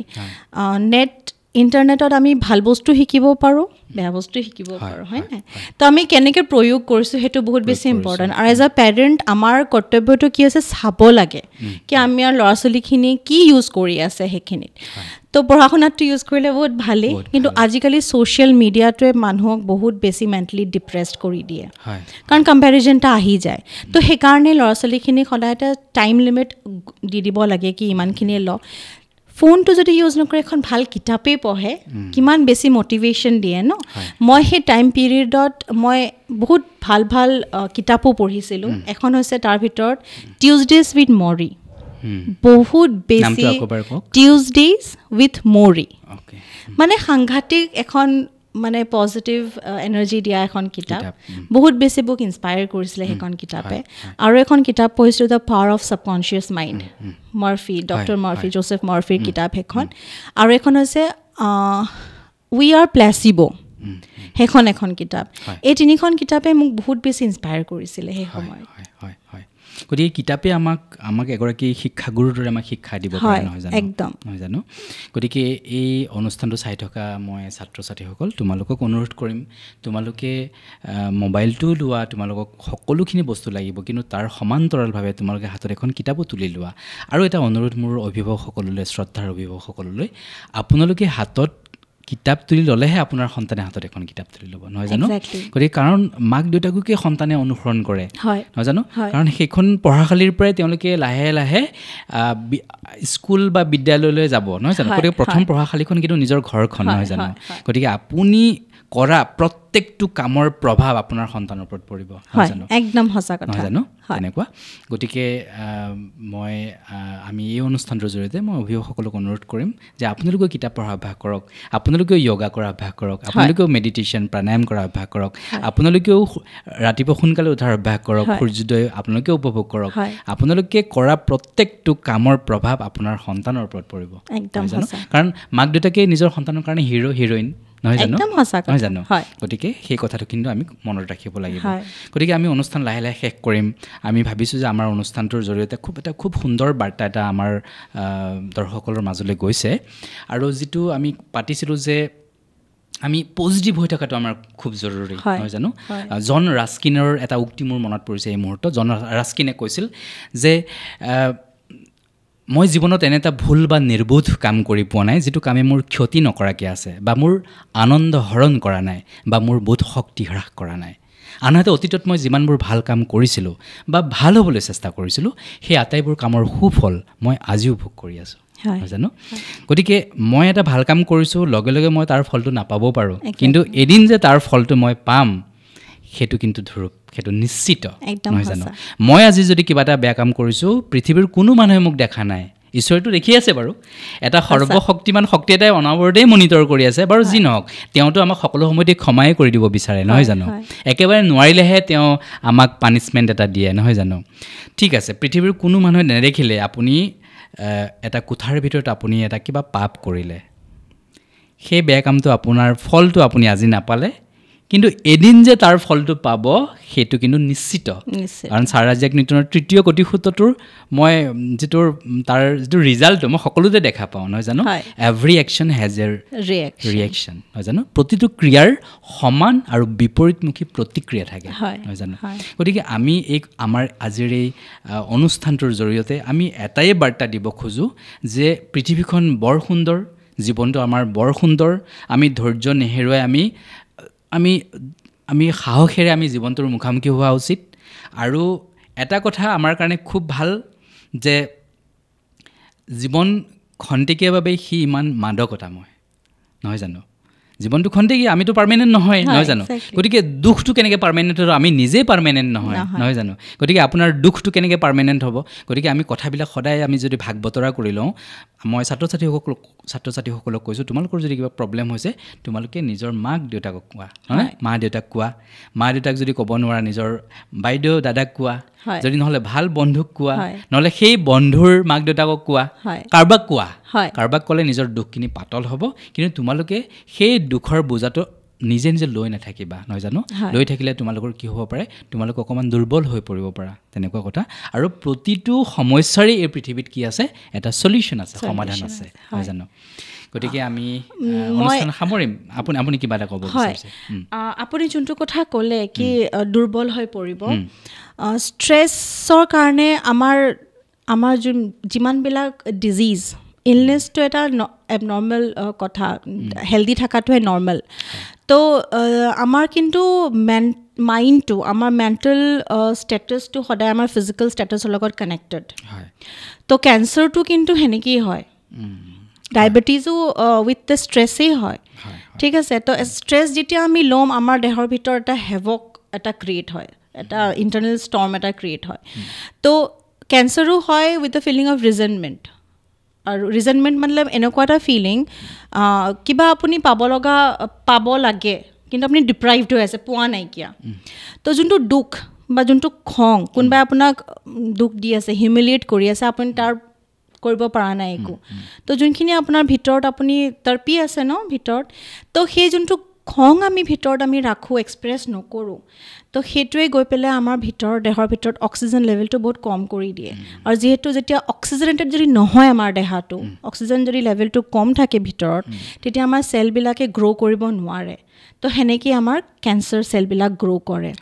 ইণ্টাৰনেটত আমি ভাল বস্তু শিকিব পাৰোঁ বেয়া বস্তু শিকিব পাৰোঁ হয় নাই তো আমি কেনেকৈ প্ৰয়োগ কৰিছোঁ সেইটো বহুত বেছি ইম্পৰ্টেণ্ট আৰু এজ আ পেৰেণ্ট আমাৰ কৰ্তব্যটো কি হৈছে চাব লাগে কি আমি আৰু ল'ৰা ছোৱালীখিনি কি ইউজ কৰি আছে সেইখিনিত তো পঢ়া শুনাতটো ইউজ কৰিলে বহুত ভালেই কিন্তু আজিকালি ছ'চিয়েল মিডিয়াটোৱে মানুহক বহুত বেছি মেণ্টেলি ডিপ্ৰেছড কৰি দিয়ে কাৰণ কম্পেৰিজন এটা আহি যায় তো সেইকাৰণে ল'ৰা ছোৱালীখিনিক সদায় এটা টাইম লিমিট দি দিব লাগে কি ইমানখিনিয়ে ল ফোনটো যদি ইউজ নকৰে এখন ভাল কিতাপেই পঢ়ে কিমান বেছি মটিভেশ্যন দিয়ে ন মই সেই টাইম পিৰিয়ডত মই বহুত ভাল ভাল কিতাপো পঢ়িছিলোঁ এখন হৈছে তাৰ ভিতৰত টিউজডেজ উইথ মৰি বহুত বেছি টিউজডেজ উইথ মৰি মানে সাংঘাতিক এখন মানে পজিটিভ এনাৰ্জি দিয়া এখন কিতাপ বহুত বেছি মোক ইনস্পায়াৰ কৰিছিলে সেইখন কিতাপে আৰু এখন কিতাপ পঢ়িছিলোঁ the power of subconscious mind Murphy doctor Murphy Joseph মাৰ্ফিৰ কিতাপ সেইখন আৰু এখন হৈছে উই আৰ প্লেচিবো সেইখন এখন কিতাপ এই তিনিখন কিতাপে মোক বহুত বেছি ইনস্পায়াৰ কৰিছিলে সেই সময়ত
গতিকে কিতাপে আমাক এগৰাকী শিক্ষাগুৰুৰ দৰে আমাক শিক্ষা দিব পাৰে নহয় জানো
একদম
নহয় জানো গতিকে এই অনুষ্ঠানটো চাই থকা মই ছাত্ৰ ছাত্ৰীসকল তোমালোকক অনুৰোধ কৰিম তোমালোকে মোবাইলটো লোৱা তোমালোকক সকলোখিনি বস্তু লাগিব কিন্তু তাৰ সমান্তৰালভাৱে তোমালোকে হাতত এখন কিতাপো তুলি লোৱা আৰু এটা অনুৰোধ মোৰ অভিভাৱকসকললৈ শ্ৰদ্ধাৰ অভিভাৱকসকললৈ আপোনালোকে হাতত কিতাপ তুলি ল'লেহে আপোনাৰ সন্তানে হাতত এখন কিতাপ তুলি ল'ব নহয় জানো গতিকে কাৰণ মাক দেউতাককে সন্তানে অনুসৰণ কৰে নহয় জানো কাৰণ সেইখন পঢ়াশালীৰ পৰাই তেওঁলোকে লাহে লাহে স্কুল বা বিদ্যালয়লৈ যাব নহয় জানো গতিকে প্ৰথম পঢ়াশালীখন কিন্তু নিজৰ ঘৰখন নহয় জানো গতিকে আপুনি কৰা প্ৰত্যেকটো কামৰ প্ৰভাৱ আপোনাৰ সন্তানৰ ওপৰত পৰিব
হয় একদম সঁচা কথা
নহয় জানো তেনেকুৱা গতিকে মই আমি এই অনুষ্ঠানটোৰ জৰিয়তে মই অভিভাৱকসকলক অনুৰোধ কৰিম যে আপোনালোকেও কিতাপ পঢ়া অভ্যাস কৰক আপোনালোকেও য়োগা কৰা অভ্যাস কৰক আপোনালোকেও মেডিটেশ্যন প্ৰাণায়াম কৰা অভ্যাস কৰক আপোনালোকেও ৰাতিপুৱা সোনকালে উঠাৰ অভ্যাস কৰক সূৰ্যোদয় আপোনালোকেও উপভোগ কৰক আপোনালোকে কৰা প্ৰত্যেকটো কামৰ প্ৰভাৱ আপোনাৰ সন্তানৰ ওপৰত পৰিব
একদম
কাৰণ মাক দেউতাকে নিজৰ সন্তানৰ কাৰণে হিৰো হিৰোইন নহয় জানো নহয় জানো গতিকে সেই কথাটো কিন্তু আমি মনত ৰাখিব লাগিব গতিকে আমি অনুষ্ঠান লাহে লাহে শেষ কৰিম আমি ভাবিছোঁ যে আমাৰ অনুষ্ঠানটোৰ জৰিয়তে খুব সুন্দৰ বাৰ্তা এটা আমাৰ দৰ্শকসকলৰ মাজলৈ গৈছে আৰু যিটো আমি পাতিছিলোঁ যে আমি পজিটিভ হৈ থকাটো আমাৰ খুব জৰুৰী নহয় জানো জন ৰাস্কিনৰ এটা উক্তি মোৰ মনত পৰিছে এই মুহূৰ্তত জন ৰাস্কিনে কৈছিল যে মই জীৱনত এনে এটা ভুল বা নিৰ্বোধ কাম কৰি পোৱা নাই যিটো কামে মোৰ ক্ষতি নকৰাকৈ আছে বা মোৰ আনন্দ হৰণ কৰা নাই বা মোৰ বোধ শক্তি হ্ৰাস কৰা নাই আনহাতে অতীতত মই যিমানবোৰ ভাল কাম কৰিছিলোঁ বা ভাল হ'বলৈ চেষ্টা কৰিছিলোঁ সেই আটাইবোৰ কামৰ সুফল মই আজিও ভোগ কৰি আছোঁ নহয় জানো গতিকে মই এটা ভাল কাম কৰিছোঁ লগে লগে মই তাৰ ফলটো নাপাবও পাৰোঁ কিন্তু এদিন যে তাৰ ফলটো মই পাম সেইটো কিন্তু ধ্ৰুৱ সেইটো নিশ্চিত নহয় জানো মই আজি যদি কিবা এটা বেয়া কাম কৰিছোঁ পৃথিৱীৰ কোনো মানুহে মোক দেখা নাই ঈশ্বৰটো দেখি আছে বাৰু এটা সৰ্বশক্তিমান শক্তি এটাই অনবৰতেই মনিটৰ কৰি আছে বাৰু যি নহওক তেওঁতো আমাক সকলো সময়তে ক্ষমাই কৰি দিব বিচাৰে নহয় জানো একেবাৰে নোৱাৰিলেহে তেওঁ আমাক পানিছমেণ্ট এটা দিয়ে নহয় জানো ঠিক আছে পৃথিৱীৰ কোনো মানুহে নেদেখিলে আপুনি এটা কোঠাৰ ভিতৰত আপুনি এটা কিবা পাপ কৰিলে সেই বেয়া কামটো আপোনাৰ ফলটো আপুনি আজি নাপালে কিন্তু এদিন যে তাৰ ফলটো পাব সেইটো কিন্তু নিশ্চিত কাৰণ ছাৰ আইজাক নিউটনৰ তৃতীয় গতিসূত্ৰটোৰ মই যিটো ৰিজাল্টটো মই সকলোতে দেখা পাওঁ নহয় জানো every action has a reaction নহয় জানো প্ৰতিটো ক্ৰিয়াৰ সমান আৰু বিপৰীতমুখী প্ৰতিক্ৰিয়া থাকে নহয় জানো গতিকে আমি এই আমাৰ আজিৰ এই অনুষ্ঠানটোৰ জৰিয়তে আমি এটাই বাৰ্তা দিব খোজোঁ যে পৃথিৱীখন বৰ সুন্দৰ জীৱনটো আমাৰ বৰ সুন্দৰ আমি ধৈৰ্য নেহেৰুৱাই আমি সাহসেৰে আমি জীৱনটোৰ মুখামুখি হোৱা উচিত আৰু এটা কথা আমাৰ কাৰণে খুব ভাল যে জীৱন খন্তেকীয়াভাৱে সি ইমান মাদকতাময় নহয় জানো জীৱনটো খন্তেকীয়া আমিতো পাৰ্মানেণ্ট নহয় জানো গতিকে দুখটো কেনেকৈ পাৰ্মানেণ্ট হ'ব আমি নিজেই পাৰ্মানেণ্ট নহয় জানো গতিকে আপোনাৰ দুখটো কেনেকৈ পাৰ্মানেণ্ট হ'ব গতিকে আমি কথাবিলাক সদায় আমি যদি ভাগ বতৰা কৰি লওঁ মই ছাত্ৰ ছাত্ৰীসকলক কৈছোঁ তোমালোকৰ যদি কিবা প্ৰব্লেম হৈছে তোমালোকে নিজৰ মাক দেউতাকক কোৱা নহয় মা দেউতাক কোৱা মা দেউতাক যদি ক'ব নোৱাৰা নিজৰ বাইদেউ দাদাক কোৱা যদি নহ'লে ভাল বন্ধুক কোৱা নহ'লে সেই বন্ধুৰ মাক দেউতাকক কোৱা কাৰোবাক ক'লে নিজৰ দুখখিনি পাতল হ'ব কিন্তু তোমালোকে সেই দুখৰ বোজাটো নিজে নিজে লৈ নাথাকিবা নহয় জানো লৈ থাকিলে তোমালোকৰ কি হ'ব পাৰে তোমালোক অকণমান দুৰ্বল হৈ পৰিব পাৰা তেনেকুৱা কথা আৰু প্ৰতিটো সমস্যাৰে এই পৃথিৱীত কি আছে এটা সলিউশ্যন আছে সমাধান আছে নহয় জানো গতিকে আমি অনুষ্ঠান সামৰিম আপুনি কিবা এটা ক'ব বিচাৰিছে
আপুনি যোনটো কথা ক'লে কি দুৰ্বল হৈ পৰিব ষ্ট্ৰেছৰ কাৰণে আমাৰ যিমানবিলাক ডিজিজ ইলনেছটো এটা এবনৰ্মেল কথা হেল্ডি থকাটোহে নৰ্মেল তো আমাৰ কিন্তু মাইণ্ডটো আমাৰ মেণ্টেল ষ্টেটাছটো সদায় আমাৰ ফিজিকেল ষ্টেটাছৰ লগত কানেক্টেড তো কেঞ্চাৰটো কিন্তু সেনেকেই হয় ডায়েবেটিছো উইথ দ্য ষ্ট্ৰেছেই হয় ঠিক আছে তো ষ্ট্ৰেছ যেতিয়া আমি ল'ম আমাৰ দেহৰ ভিতৰত এটা হেভক এটা ক্ৰিয়েট হয় এটা ইণ্টাৰনেল ষ্টৰ্ম এটা ক্ৰিয়েট হয় তো কেঞ্চাৰো হয় উইথ দ্য ফিলিং অফ ৰিজেণ্টমেণ্ট আৰু ৰিজেণ্টমেণ্ট মানে এনেকুৱা এটা ফিলিং কিবা আপুনি পাব লাগে কিন্তু আপুনি ডিপ্ৰাইভড হৈ আছে পোৱা নাইকিয়া তো যোনটো দুখ বা যোনটো খং কোনোবাই আপোনাক দুখ দি আছে হিউমিলিয়েট কৰি আছে আপুনি তাৰ কৰিব পৰা নাই একো তো যোনখিনি আপোনাৰ ভিতৰত আপুনি তৰ্পি আছে ন ভিতৰত তো সেই যোনটো খং আমি ভিতৰত আমি ৰাখোঁ এক্সপ্ৰেছ নকৰোঁ তো সেইটোৱে গৈ পেলাই আমাৰ দেহৰ ভিতৰত অক্সিজেন লেভেলটো বহুত কম কৰি দিয়ে আৰু যিহেতু যেতিয়া অক্সিজেনেটেড যদি নহয় আমাৰ দেহাটো অক্সিজেন যদি লেভেলটো কম থাকে ভিতৰত তেতিয়া আমাৰ চেলবিলাকে গ্ৰ' কৰিব নোৱাৰে তো সেনেকৈ আমাৰ কেঞ্চাৰ চেলবিলাক গ্ৰ' কৰে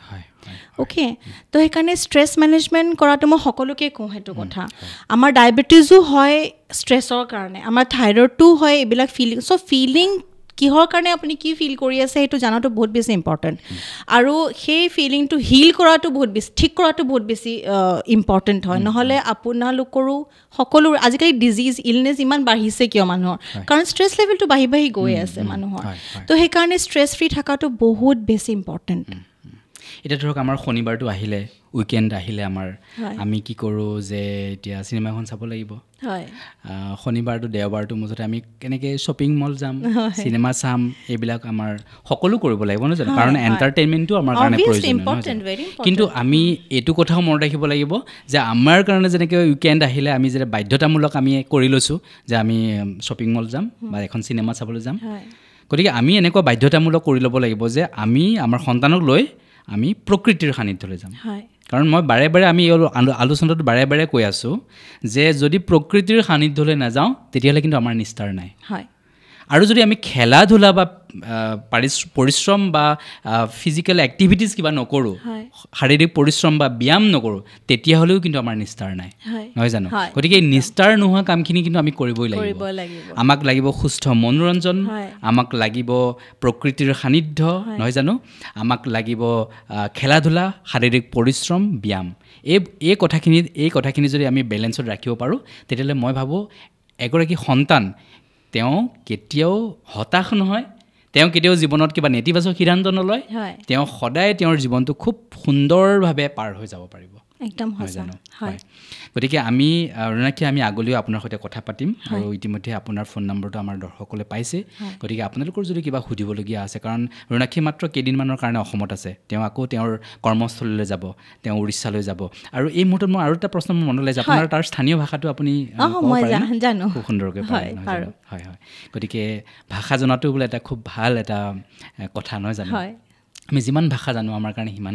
অ'কে তো সেইকাৰণে ষ্ট্ৰেছ মেনেজমেণ্ট কৰাটো মই সকলোকে কওঁ সেইটো কথা আমাৰ ডায়েবেটিছো হয় ষ্ট্ৰেছৰ কাৰণে আমাৰ থাইৰয়ডটো হয় এইবিলাক ফিলিং কিহৰ কাৰণে আপুনি কি ফিল কৰি আছে সেইটো জানাটো বহুত বেছি ইম্পৰ্টেণ্ট আৰু সেই ফিলিংটো হিল কৰাটো বহুত বেছি ঠিক কৰাটো বহুত বেছি ইম্পৰ্টেণ্ট হয় নহ'লে আপোনালোকৰো সকলো আজিকালি ডিজিজ ইলনেছ ইমান বাঢ়িছে কিয় মানুহৰ কাৰণ ষ্ট্ৰেছ লেভেলটো বাঢ়ি বাঢ়ি গৈ আছে মানুহৰ তো সেইকাৰণে ষ্ট্ৰেছ ফ্ৰী থকাটো বহুত বেছি ইম্পৰ্টেণ্ট
এতিয়া ধৰক আমাৰ শনিবাৰটো আহিলে উইকেণ্ড আহিলে আমাৰ আমি কি কৰোঁ যে এতিয়া চিনেমাখন চাব লাগিব শনিবাৰটো দেওবাৰটো মাজতে আমি কেনেকৈ শ্বপিং মল যাম চিনেমা চাম এইবিলাক আমাৰ সকলো কৰিব লাগিব নহয় জানো কাৰণ এণ্টাৰটেইনমেণ্টটো আমাৰ কাৰণে প্ৰয়োজন কিন্তু আমি এইটো কথাও মনত ৰাখিব লাগিব যে আমাৰ কাৰণে যেনেকৈ উইকেণ্ড আহিলে আমি যে বাধ্যতামূলক আমি কৰি লৈছোঁ যে আমি শ্বপিং মল যাম বা এখন চিনেমা চাবলৈ যাম গতিকে আমি এনেকুৱা বাধ্যতামূলক কৰি ল'ব লাগিব যে আমি আমাৰ সন্তানক লৈ আমি প্ৰকৃতিৰ সান্নিধ্যলৈ যাম কাৰণ মই বাৰে বাৰে আমি আলোচনাটো বাৰে বাৰে কৈ আছোঁ যে যদি প্ৰকৃতিৰ সান্নিধ্যলৈ নাযাওঁ তেতিয়াহ'লে কিন্তু আমাৰ নিস্তাৰ নাই আৰু যদি আমি খেলা ধূলা বা পৰিশ্ৰম বা ফিজিকেল এক্টিভিটিজ কিবা নকৰোঁ শাৰীৰিক পৰিশ্ৰম বা ব্যায়াম নকৰোঁ তেতিয়াহ'লেও কিন্তু আমাৰ নিস্তাৰ নাই নহয় জানো গতিকে এই নিস্তাৰ নোহোৱা কামখিনি কিন্তু আমি কৰিবই লাগিব আমাক লাগিব সুস্থ মনোৰঞ্জন আমাক লাগিব প্ৰকৃতিৰ সান্নিধ্য নহয় জানো আমাক লাগিব খেলা ধূলা শাৰীৰিক পৰিশ্ৰম ব্যায়াম এই কথাখিনি যদি আমি বেলেঞ্চত ৰাখিব পাৰোঁ তেতিয়াহ'লে মই ভাবোঁ এগৰাকী সন্তান তেওঁ কেতিয়াও হতাশ নহয় তেওঁ কেতিয়াও জীৱনত কিবা নেতিবাচক সিদ্ধান্ত নলয় তেওঁ সদায় তেওঁৰ জীৱনটো খুব সুন্দৰভাৱে পাৰ হৈ যাব পাৰিব
একদম সঁচা হয়
গতিকে আমি ৰণাক্ষী আমি আগলৈও আপোনাৰ সৈতে কথা পাতিম আৰু ইতিমধ্যে আপোনাৰ ফোন নম্বৰটো আমাৰ দৰ্শকসকলে পাইছে গতিকে আপোনালোকৰ যদি কিবা সুধিবলগীয়া আছে কাৰণ ৰণাক্ষী মাত্ৰ কেইদিনমানৰ কাৰণে অসমত আছে তেওঁ আকৌ তেওঁৰ কৰ্মস্থলীলৈ যাব তেওঁ উৰিষ্যালৈ যাব আৰু এই মুহূৰ্তত মই আৰু এটা প্ৰশ্ন মোৰ মনলৈ যায় আপোনাৰ তাৰ স্থানীয় ভাষাটো আপুনি
জানো
খুব সুন্দৰকৈ পাৰে হয় হয় গতিকে ভাষা জনাটো বোলে এটা খুব ভাল এটা কথা নহয় জানো আমি যিমান ভাষা জানো আমাৰ কাৰণে সিমান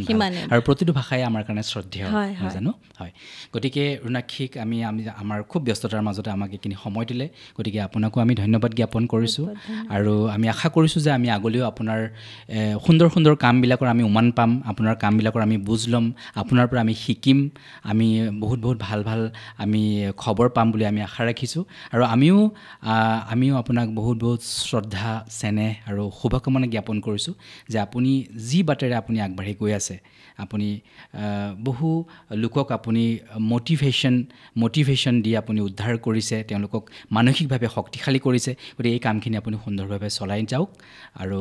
আৰু প্ৰতিটো ভাষাই আমাৰ কাৰণে শ্ৰদ্ধেয় নহয় জানো হয় গতিকে ৰণাক্ষীক আমি আমাৰ খুব ব্যস্ততাৰ মাজতে আমাক এইখিনি সময় দিলে গতিকে আপোনাকো আমি ধন্যবাদ জ্ঞাপন কৰিছোঁ আৰু আমি আশা কৰিছোঁ যে আমি আগলৈও আপোনাৰ সুন্দৰ সুন্দৰ কামবিলাকৰ আমি উমান পাম আপোনাৰ কামবিলাকৰ আমি বুজ ল'ম আপোনাৰ পৰা আমি শিকিম আমি বহুত বহুত ভাল ভাল আমি খবৰ পাম বুলি আমি আশা ৰাখিছোঁ আৰু আমিও আপোনাক বহুত বহুত শ্ৰদ্ধা চেনেহ আৰু শুভকামনা জ্ঞাপন কৰিছোঁ যে আপুনি যি বাটেৰে আপুনি আগবাঢ়ি গৈ আছে আপুনি বহু লোকক আপুনি মটিভেশ্যন দি আপুনি উদ্ধাৰ কৰিছে তেওঁলোকক মানসিকভাৱে শক্তিশালী কৰিছে গতিকে এই কামখিনি আপুনি সুন্দৰভাৱে চলাই যাওক আৰু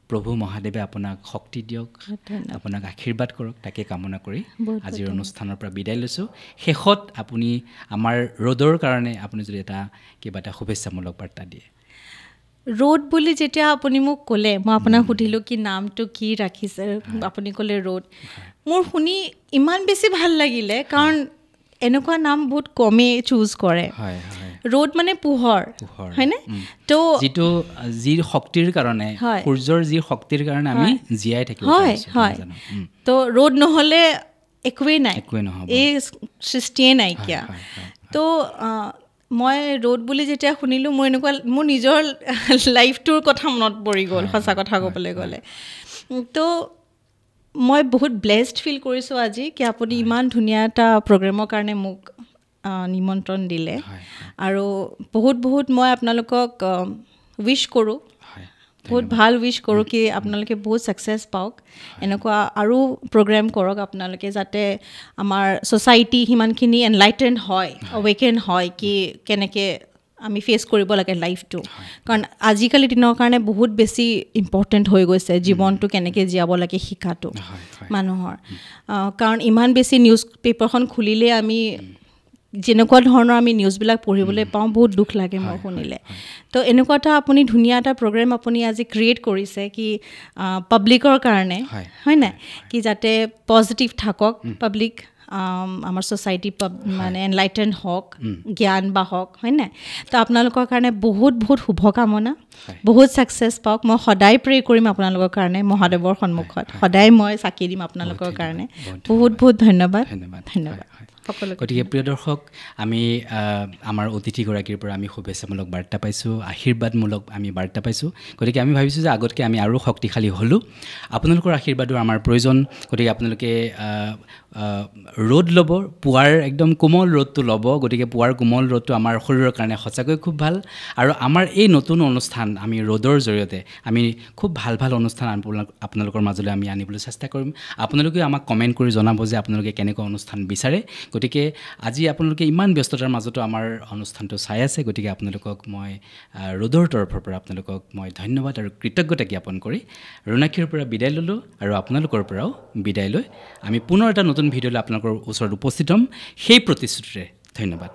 প্ৰভু মহাদেৱে আপোনাক শক্তি দিয়ক আপোনাক আশীৰ্বাদ কৰক তাকে কামনা কৰি আজিৰ অনুষ্ঠানৰ পৰা বিদায় লৈছোঁ শেষত আপুনি আমাৰ ৰ'দৰ কাৰণে আপুনি যদি কিবা এটা শুভেচ্ছামূলক বাৰ্তা দিয়ে
ৰোড বুলি যেতিয়া আপুনি মোক ক'লে মই আপোনাক সুধিলোঁ কি নামটো কি ৰাখিছে আপুনি ক'লে ৰোড মোৰ শুনি ইমান বেছি ভাল লাগিলে কাৰণ এনেকুৱা নাম বহুত কমেই চুজ কৰে ৰোড মানে পোহৰ হয়নে তো
যি শক্তিৰ কাৰণে সূৰ্যৰ যি শক্তিৰ কাৰণে আমি জীয়াই থাকিব
হয় তো ৰোড নহ'লে একোৱেই নাই এই সৃষ্টিয়ে নাইকিয়া তো মই ৰোড বুলি যেতিয়া শুনিলোঁ মোৰ এনেকুৱা মোৰ নিজৰ লাইফটোৰ কথা মনত পৰি গ'ল সঁচা কথা ক'বলৈ গ'লে তো মই বহুত ব্লেছড ফিল কৰিছোঁ আজি কি আপুনি ইমান ধুনীয়া এটা প্ৰগ্ৰেমৰ কাৰণে মোক নিমন্ত্ৰণ দিলে আৰু বহুত বহুত মই আপোনালোকক উইচ কৰোঁ বহুত ভাল উইচ কৰোঁ কি আপোনালোকে বহুত ছাকচেছ পাওক এনেকুৱা আৰু প্ৰগ্ৰেম কৰক আপোনালোকে যাতে আমাৰ ছ'চাইটি সিমানখিনি এনলাইটেণ্ড হয় অৱেকেন হয় কি কেনেকৈ আমি ফেচ কৰিব লাগে লাইফটো কাৰণ আজিকালি দিনৰ কাৰণে বহুত বেছি ইম্পৰ্টেণ্ট হৈ গৈছে জীৱনটো কেনেকৈ জীয়াব লাগে শিকাটো মানুহৰ কাৰণ ইমান বেছি নিউজ পেপাৰখন খুলিলে আমি যেনেকুৱা ধৰণৰ আমি নিউজবিলাক পঢ়িবলৈ পাওঁ বহুত দুখ লাগে মই শুনিলে তো এনেকুৱা এটা আপুনি ধুনীয়া এটা প্ৰগ্ৰেম আপুনি আজি ক্ৰিয়েট কৰিছে কি পাব্লিকৰ কাৰণে হয় নাই কি যাতে পজিটিভ থাকক পাব্লিক আমাৰ ছ'চাইটি মানে এনলাইটেণ্ড হওক জ্ঞান বা হওক হয় নাই তো আপোনালোকৰ কাৰণে বহুত বহুত শুভকামনা বহুত ছাকচেছ পাওক মই সদায় প্ৰে কৰিম আপোনালোকৰ কাৰণে মহাদেৱৰ সন্মুখত সদায় মই চাকি দিম আপোনালোকৰ কাৰণে বহুত বহুত ধন্যবাদ
গতিকে প্ৰিয় দৰ্শক আমি আমাৰ অতিথিগৰাকীৰ পৰা আমি শুভেচ্ছামূলক বাৰ্তা পাইছোঁ আশীৰ্বাদমূলক আমি বাৰ্তা পাইছোঁ গতিকে আমি ভাবিছোঁ যে আগতকৈ আমি আৰু শক্তিশালী হ'লোঁ আপোনালোকৰ আশীৰ্বাদৰ আমাৰ প্ৰয়োজন গতিকে আপোনালোকে ৰ'দ ল'ব পুৱাৰ একদম কোমল ৰ'দটো ল'ব গতিকে পুৱাৰ কোমল ৰ'দটো আমাৰ শৰীৰৰ কাৰণে সঁচাকৈ খুব ভাল আৰু আমাৰ এই নতুন অনুষ্ঠান আমি ৰ'দৰ জৰিয়তে আমি খুব ভাল ভাল অনুষ্ঠান আপোনালোকৰ মাজলৈ আমি আনিবলৈ চেষ্টা কৰিম আপোনালোকে আমাক কমেণ্ট কৰি জনাব যে আপোনালোকে কেনেকুৱা অনুষ্ঠান বিচাৰে গতিকে আজি আপোনালোকে ইমান ব্যস্ততাৰ মাজতো আমাৰ অনুষ্ঠানটো চাই আছে গতিকে আপোনালোকক মই ৰ'দৰ তৰফৰ পৰা আপোনালোকক মই ধন্যবাদ আৰু কৃতজ্ঞতা জ্ঞাপন কৰি ৰুণাক্ষীৰ পৰা বিদায় ল'লোঁ আৰু আপোনালোকৰ পৰাও বিদায় লৈ আমি পুনৰ এটা নতুন ভিডিঅ'লৈ আপোনালোকৰ ওচৰত উপস্থিত হ'ম সেই প্ৰতিশ্ৰুতিৰে ধন্যবাদ